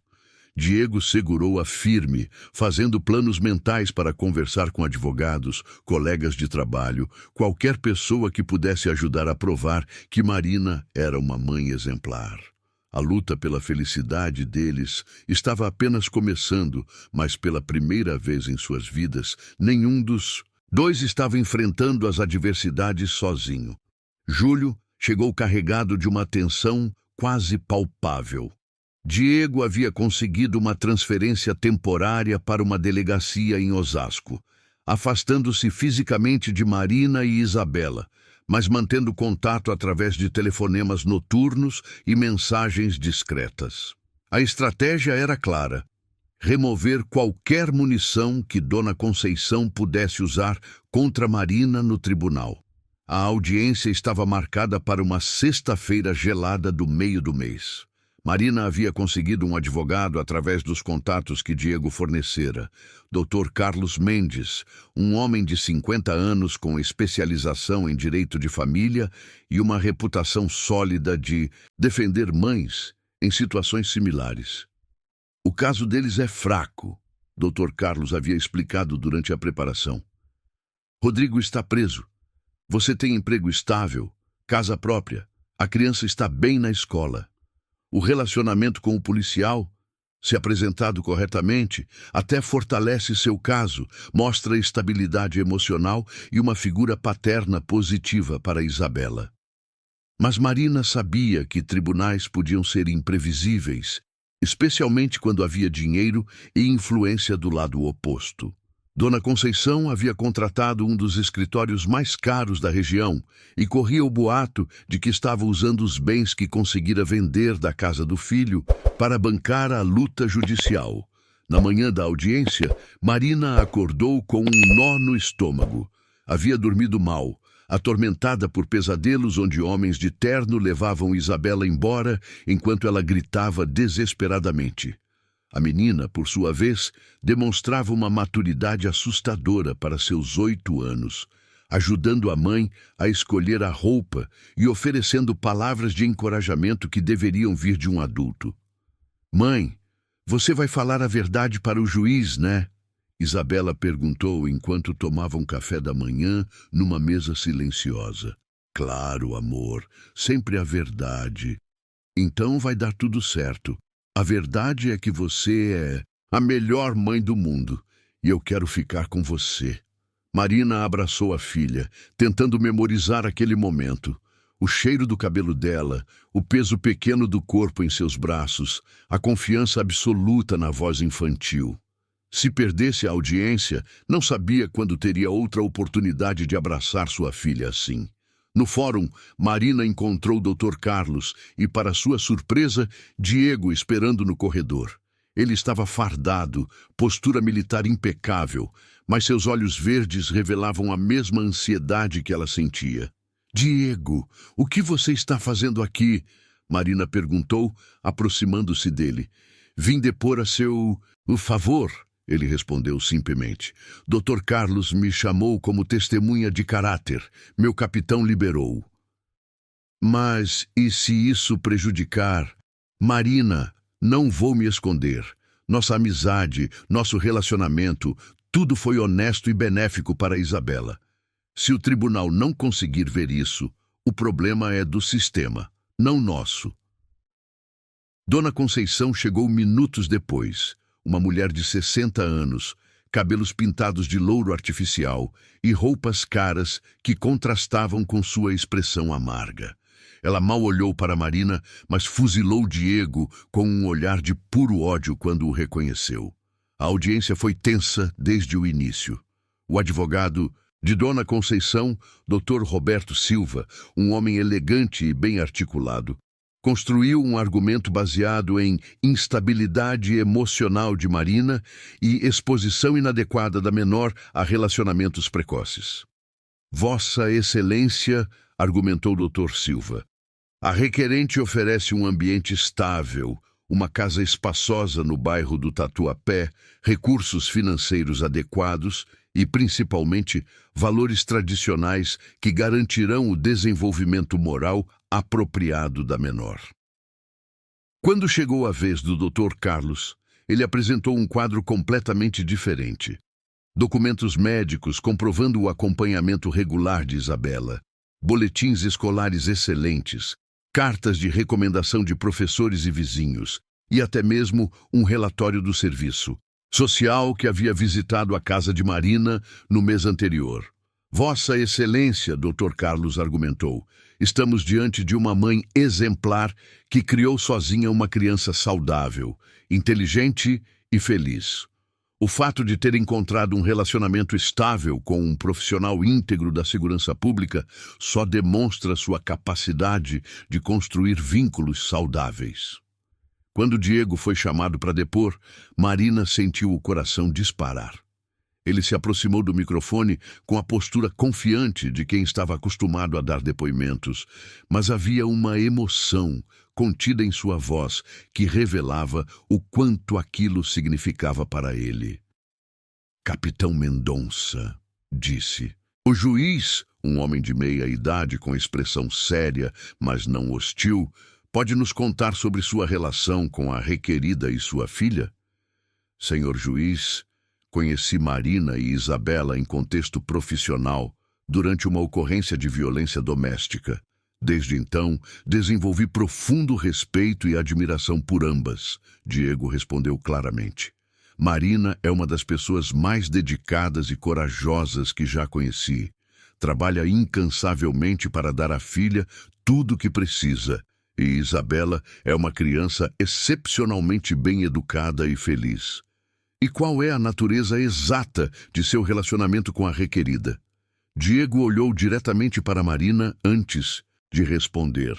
Diego segurou-a firme, fazendo planos mentais para conversar com advogados, colegas de trabalho, qualquer pessoa que pudesse ajudar a provar que Marina era uma mãe exemplar. A luta pela felicidade deles estava apenas começando, mas pela primeira vez em suas vidas, nenhum dos dois estava enfrentando as adversidades sozinho. Júlio chegou carregado de uma tensão quase palpável. Diego havia conseguido uma transferência temporária para uma delegacia em Osasco, afastando-se fisicamente de Marina e Isabela, mas mantendo contato através de telefonemas noturnos e mensagens discretas. A estratégia era clara: remover qualquer munição que Dona Conceição pudesse usar contra Marina no tribunal. A audiência estava marcada para uma sexta-feira gelada do meio do mês. Marina havia conseguido um advogado através dos contatos que Diego fornecera. Dr. Carlos Mendes, um homem de 50 anos com especialização em direito de família e uma reputação sólida de defender mães em situações similares. O caso deles é fraco, Dr. Carlos havia explicado durante a preparação. Rodrigo está preso. Você tem emprego estável, casa própria, a criança está bem na escola. O relacionamento com o policial, se apresentado corretamente, até fortalece seu caso, mostra estabilidade emocional e uma figura paterna positiva para Isabela. Mas Marina sabia que tribunais podiam ser imprevisíveis, especialmente quando havia dinheiro e influência do lado oposto. Dona Conceição havia contratado um dos escritórios mais caros da região e corria o boato de que estava usando os bens que conseguira vender da casa do filho para bancar a luta judicial. Na manhã da audiência, Marina acordou com um nó no estômago. Havia dormido mal, atormentada por pesadelos onde homens de terno levavam Isabela embora enquanto ela gritava desesperadamente. A menina, por sua vez, demonstrava uma maturidade assustadora para seus 8 anos, ajudando a mãe a escolher a roupa e oferecendo palavras de encorajamento que deveriam vir de um adulto. "Mãe, você vai falar a verdade para o juiz, né?" Isabela perguntou enquanto tomavam café da manhã numa mesa silenciosa. "Claro, amor, sempre a verdade. Então vai dar tudo certo. A verdade é que você é a melhor mãe do mundo e eu quero ficar com você." Marina abraçou a filha, tentando memorizar aquele momento. O cheiro do cabelo dela, o peso pequeno do corpo em seus braços, a confiança absoluta na voz infantil. Se perdesse a audiência, não sabia quando teria outra oportunidade de abraçar sua filha assim. No fórum, Marina encontrou Dr. Carlos e, para sua surpresa, Diego esperando no corredor. Ele estava fardado, postura militar impecável, mas seus olhos verdes revelavam a mesma ansiedade que ela sentia. "Diego, o que você está fazendo aqui?" Marina perguntou, aproximando-se dele. "Vim depor a seu favor." Ele respondeu simplesmente. "Dr. Carlos me chamou como testemunha de caráter. Meu capitão liberou." "Mas e se isso prejudicar?" "Marina, não vou me esconder. Nossa amizade, nosso relacionamento, tudo foi honesto e benéfico para Isabela. Se o tribunal não conseguir ver isso, o problema é do sistema, não nosso." Dona Conceição chegou minutos depois. Uma mulher de 60 anos, cabelos pintados de louro artificial e roupas caras que contrastavam com sua expressão amarga. Ela mal olhou para Marina, mas fuzilou Diego com um olhar de puro ódio quando o reconheceu. A audiência foi tensa desde o início. O advogado de Dona Conceição, Dr. Roberto Silva, um homem elegante e bem articulado, construiu um argumento baseado em instabilidade emocional de Marina e exposição inadequada da menor a relacionamentos precoces. "Vossa Excelência", argumentou Dr. Silva, "a requerente oferece um ambiente estável, uma casa espaçosa no bairro do Tatuapé, recursos financeiros adequados e, principalmente, valores tradicionais que garantirão o desenvolvimento moral apropriado da menor." Quando chegou a vez do Dr. Carlos, ele apresentou um quadro completamente diferente. Documentos médicos comprovando o acompanhamento regular de Isabela, boletins escolares excelentes, cartas de recomendação de professores e vizinhos, e até mesmo um relatório do serviço social que havia visitado a casa de Marina no mês anterior. "Vossa Excelência", Dr. Carlos argumentou, "estamos diante de uma mãe exemplar que criou sozinha uma criança saudável, inteligente e feliz. O fato de ter encontrado um relacionamento estável com um profissional íntegro da segurança pública só demonstra sua capacidade de construir vínculos saudáveis." Quando Diego foi chamado para depor, Marina sentiu o coração disparar. Ele se aproximou do microfone com a postura confiante de quem estava acostumado a dar depoimentos, mas havia uma emoção, contida em sua voz, que revelava o quanto aquilo significava para ele. Capitão Mendonça, disse. O juiz, um homem de meia idade com expressão séria, mas não hostil, pode nos contar sobre sua relação com a requerida e sua filha? Senhor juiz, conheci Marina e Isabela em contexto profissional durante uma ocorrência de violência doméstica. Desde então, desenvolvi profundo respeito e admiração por ambas, Diego respondeu claramente. Marina é uma das pessoas mais dedicadas e corajosas que já conheci. Trabalha incansavelmente para dar à filha tudo o que precisa. E Isabela é uma criança excepcionalmente bem educada e feliz. E qual é a natureza exata de seu relacionamento com a requerida? Diego olhou diretamente para Marina antes de responder.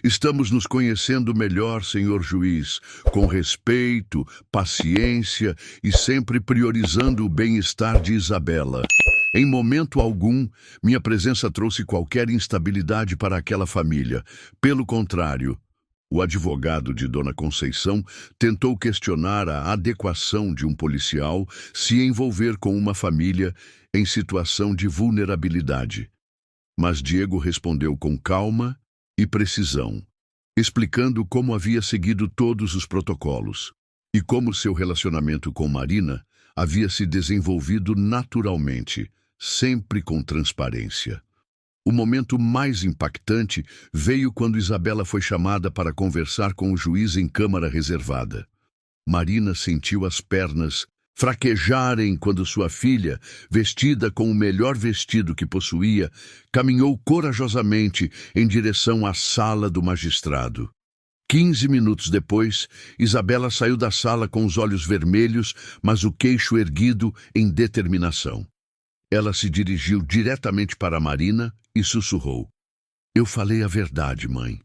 Estamos nos conhecendo melhor, senhor juiz, com respeito, paciência e sempre priorizando o bem-estar de Isabela. Em momento algum, minha presença trouxe qualquer instabilidade para aquela família. Pelo contrário, o advogado de Dona Conceição tentou questionar a adequação de um policial se envolver com uma família em situação de vulnerabilidade. Mas Diego respondeu com calma e precisão, explicando como havia seguido todos os protocolos e como seu relacionamento com Marina havia se desenvolvido naturalmente, sempre com transparência. O momento mais impactante veio quando Isabela foi chamada para conversar com o juiz em câmara reservada. Marina sentiu as pernas fraquejarem quando sua filha, vestida com o melhor vestido que possuía, caminhou corajosamente em direção à sala do magistrado. 15 minutos depois, Isabela saiu da sala com os olhos vermelhos, mas o queixo erguido em determinação. Ela se dirigiu diretamente para Marina e sussurrou. Eu falei a verdade, mãe.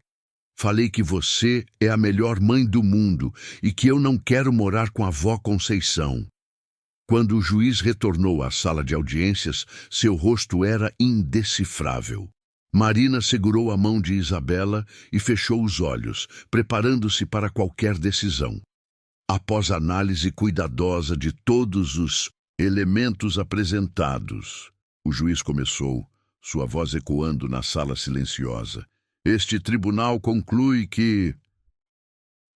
Falei que você é a melhor mãe do mundo e que eu não quero morar com a avó Conceição. Quando o juiz retornou à sala de audiências, seu rosto era indecifrável. Marina segurou a mão de Isabela e fechou os olhos, preparando-se para qualquer decisão. Após análise cuidadosa de todos os elementos apresentados, o juiz começou, sua voz ecoando na sala silenciosa. Este tribunal conclui que...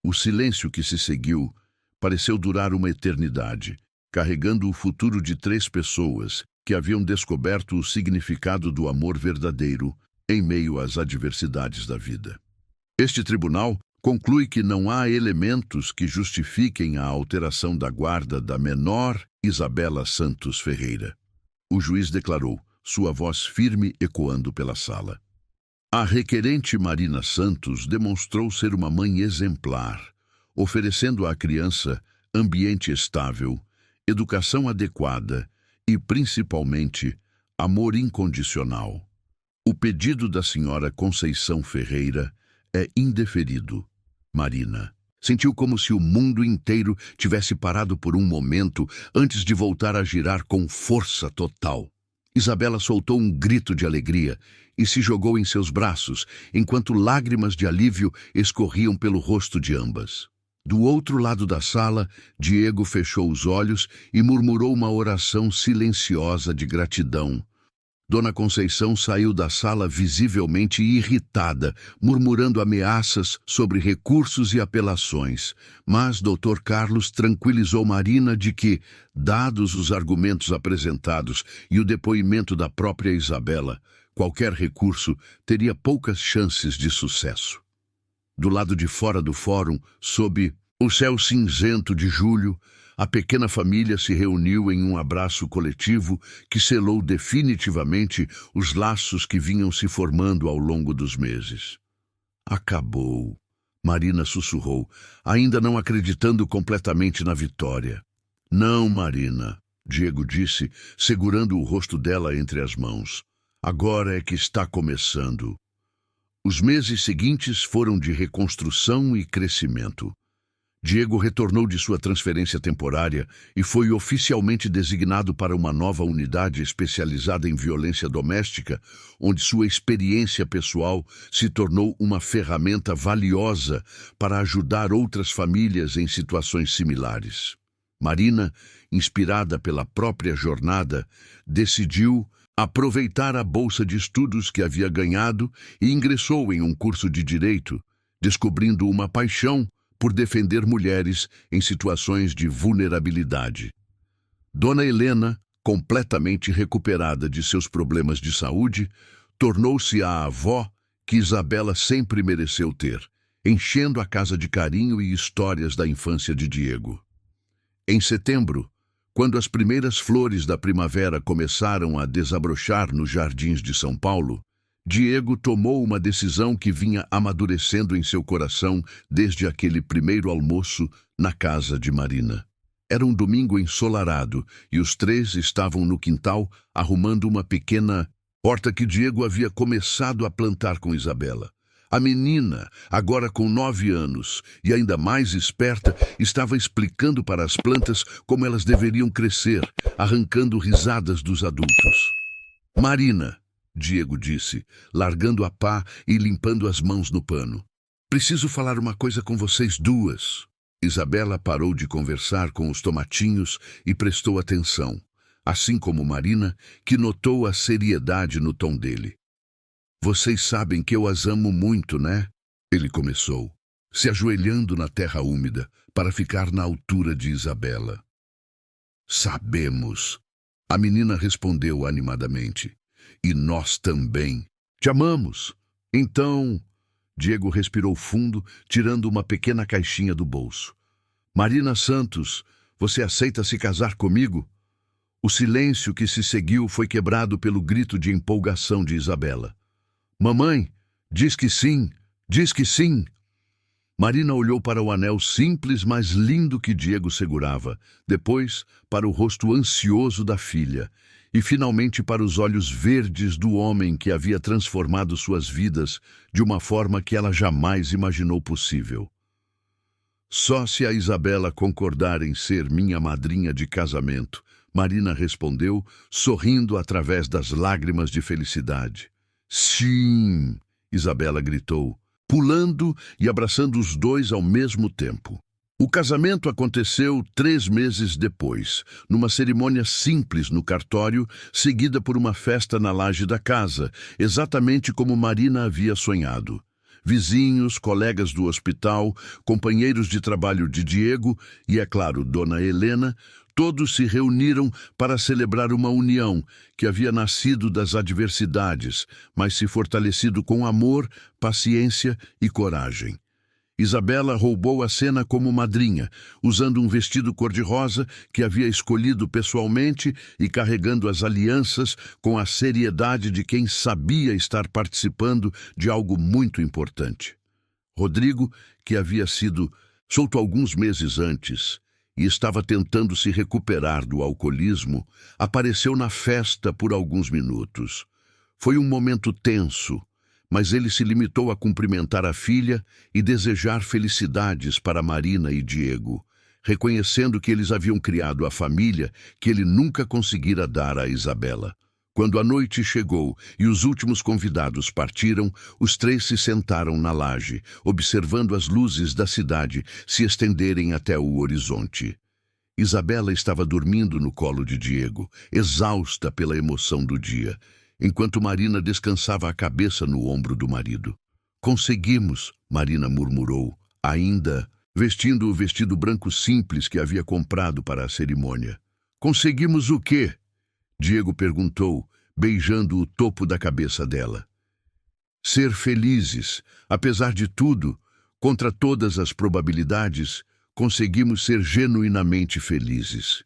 O silêncio que se seguiu pareceu durar uma eternidade, carregando o futuro de 3 pessoas que haviam descoberto o significado do amor verdadeiro em meio às adversidades da vida. Este tribunal conclui que não há elementos que justifiquem a alteração da guarda da menor Isabela Santos Ferreira. O juiz declarou, sua voz firme ecoando pela sala. A requerente Marina Santos demonstrou ser uma mãe exemplar, oferecendo à criança ambiente estável, educação adequada e, principalmente, amor incondicional. O pedido da senhora Conceição Ferreira é indeferido. Marina sentiu como se o mundo inteiro tivesse parado por um momento antes de voltar a girar com força total. Isabela soltou um grito de alegria e se jogou em seus braços, enquanto lágrimas de alívio escorriam pelo rosto de ambas. Do outro lado da sala, Diego fechou os olhos e murmurou uma oração silenciosa de gratidão. Dona Conceição saiu da sala visivelmente irritada, murmurando ameaças sobre recursos e apelações. Mas Dr. Carlos tranquilizou Marina de que, dados os argumentos apresentados e o depoimento da própria Isabela, qualquer recurso teria poucas chances de sucesso. Do lado de fora do fórum, sob o céu cinzento de julho, a pequena família se reuniu em um abraço coletivo que selou definitivamente os laços que vinham se formando ao longo dos meses. Acabou, Marina sussurrou, ainda não acreditando completamente na vitória. Não, Marina, Diego disse, segurando o rosto dela entre as mãos. Agora é que está começando. Os meses seguintes foram de reconstrução e crescimento. Diego retornou de sua transferência temporária e foi oficialmente designado para uma nova unidade especializada em violência doméstica, onde sua experiência pessoal se tornou uma ferramenta valiosa para ajudar outras famílias em situações similares. Marina, inspirada pela própria jornada, decidiu aproveitar a bolsa de estudos que havia ganhado e ingressou em um curso de direito, descobrindo uma paixão por defender mulheres em situações de vulnerabilidade. Dona Helena, completamente recuperada de seus problemas de saúde, tornou-se a avó que Isabela sempre mereceu ter, enchendo a casa de carinho e histórias da infância de Diego. Em setembro, quando as primeiras flores da primavera começaram a desabrochar nos jardins de São Paulo, Diego tomou uma decisão que vinha amadurecendo em seu coração desde aquele primeiro almoço na casa de Marina. Era um domingo ensolarado e os três estavam no quintal arrumando uma pequena horta que Diego havia começado a plantar com Isabela. A menina, agora com 9 anos e ainda mais esperta, estava explicando para as plantas como elas deveriam crescer, arrancando risadas dos adultos. Marina, Diego disse, largando a pá e limpando as mãos no pano. Preciso falar uma coisa com vocês duas. Isabela parou de conversar com os tomatinhos e prestou atenção, assim como Marina, que notou a seriedade no tom dele. Vocês sabem que eu as amo muito, né? Ele começou, se ajoelhando na terra úmida para ficar na altura de Isabela. Sabemos, a menina respondeu animadamente. E nós também. Te amamos. Então, Diego respirou fundo, tirando uma pequena caixinha do bolso. Marina Santos, você aceita se casar comigo? O silêncio que se seguiu foi quebrado pelo grito de empolgação de Isabela. Mamãe, diz que sim, diz que sim. Marina olhou para o anel simples, mas lindo que Diego segurava, depois para o rosto ansioso da filha, e finalmente para os olhos verdes do homem que havia transformado suas vidas de uma forma que ela jamais imaginou possível. Só se a Isabela concordar em ser minha madrinha de casamento, Marina respondeu, sorrindo através das lágrimas de felicidade. Sim, Isabela gritou, pulando e abraçando os dois ao mesmo tempo. O casamento aconteceu 3 meses depois, numa cerimônia simples no cartório, seguida por uma festa na laje da casa, exatamente como Marina havia sonhado. Vizinhos, colegas do hospital, companheiros de trabalho de Diego e, é claro, Dona Helena, todos se reuniram para celebrar uma união que havia nascido das adversidades, mas se fortalecido com amor, paciência e coragem. Isabela roubou a cena como madrinha, usando um vestido cor-de-rosa que havia escolhido pessoalmente e carregando as alianças com a seriedade de quem sabia estar participando de algo muito importante. Rodrigo, que havia sido solto alguns meses antes e estava tentando se recuperar do alcoolismo, apareceu na festa por alguns minutos. Foi um momento tenso, mas ele se limitou a cumprimentar a filha e desejar felicidades para Marina e Diego, reconhecendo que eles haviam criado a família que ele nunca conseguira dar a Isabela. Quando a noite chegou e os últimos convidados partiram, os três se sentaram na laje, observando as luzes da cidade se estenderem até o horizonte. Isabela estava dormindo no colo de Diego, exausta pela emoção do dia, enquanto Marina descansava a cabeça no ombro do marido. Conseguimos, Marina murmurou, ainda vestindo o vestido branco simples que havia comprado para a cerimônia. Conseguimos o quê? Diego perguntou, beijando o topo da cabeça dela. Ser felizes, apesar de tudo, contra todas as probabilidades, conseguimos ser genuinamente felizes.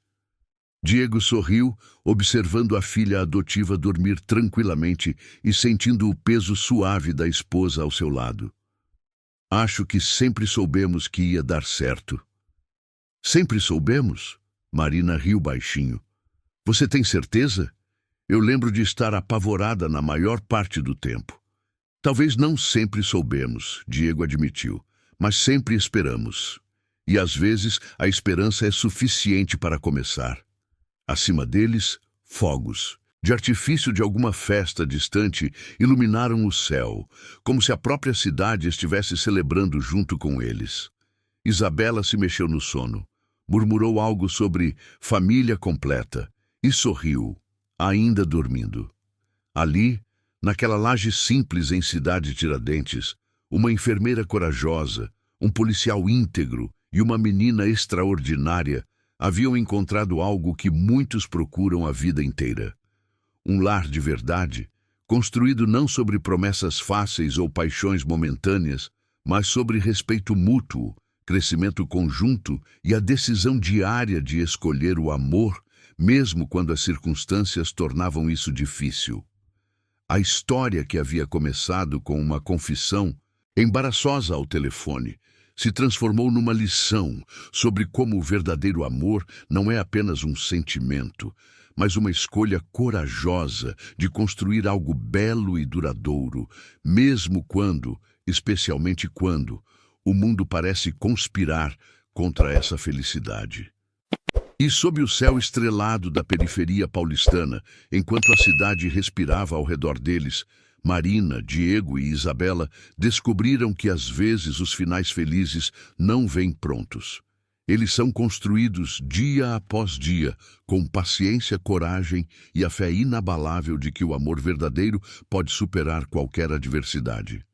Diego sorriu, observando a filha adotiva dormir tranquilamente e sentindo o peso suave da esposa ao seu lado. Acho que sempre soubemos que ia dar certo. Sempre soubemos? Marina riu baixinho. Você tem certeza? Eu lembro de estar apavorada na maior parte do tempo. Talvez não sempre soubemos, Diego admitiu, mas sempre esperamos. E às vezes a esperança é suficiente para começar. Acima deles, fogos de artifício de alguma festa distante iluminaram o céu, como se a própria cidade estivesse celebrando junto com eles. Isabela se mexeu no sono, murmurou algo sobre família completa e sorriu, ainda dormindo. Ali, naquela laje simples em Cidade Tiradentes, uma enfermeira corajosa, um policial íntegro e uma menina extraordinária haviam encontrado algo que muitos procuram a vida inteira. Um lar de verdade, construído não sobre promessas fáceis ou paixões momentâneas, mas sobre respeito mútuo, crescimento conjunto e a decisão diária de escolher o amor, mesmo quando as circunstâncias tornavam isso difícil. A história que havia começado com uma confissão embaraçosa ao telefone se transformou numa lição sobre como o verdadeiro amor não é apenas um sentimento, mas uma escolha corajosa de construir algo belo e duradouro, mesmo quando, especialmente quando, o mundo parece conspirar contra essa felicidade. E sob o céu estrelado da periferia paulistana, enquanto a cidade respirava ao redor deles, Marina, Diego e Isabela descobriram que às vezes os finais felizes não vêm prontos. Eles são construídos dia após dia, com paciência, coragem e a fé inabalável de que o amor verdadeiro pode superar qualquer adversidade.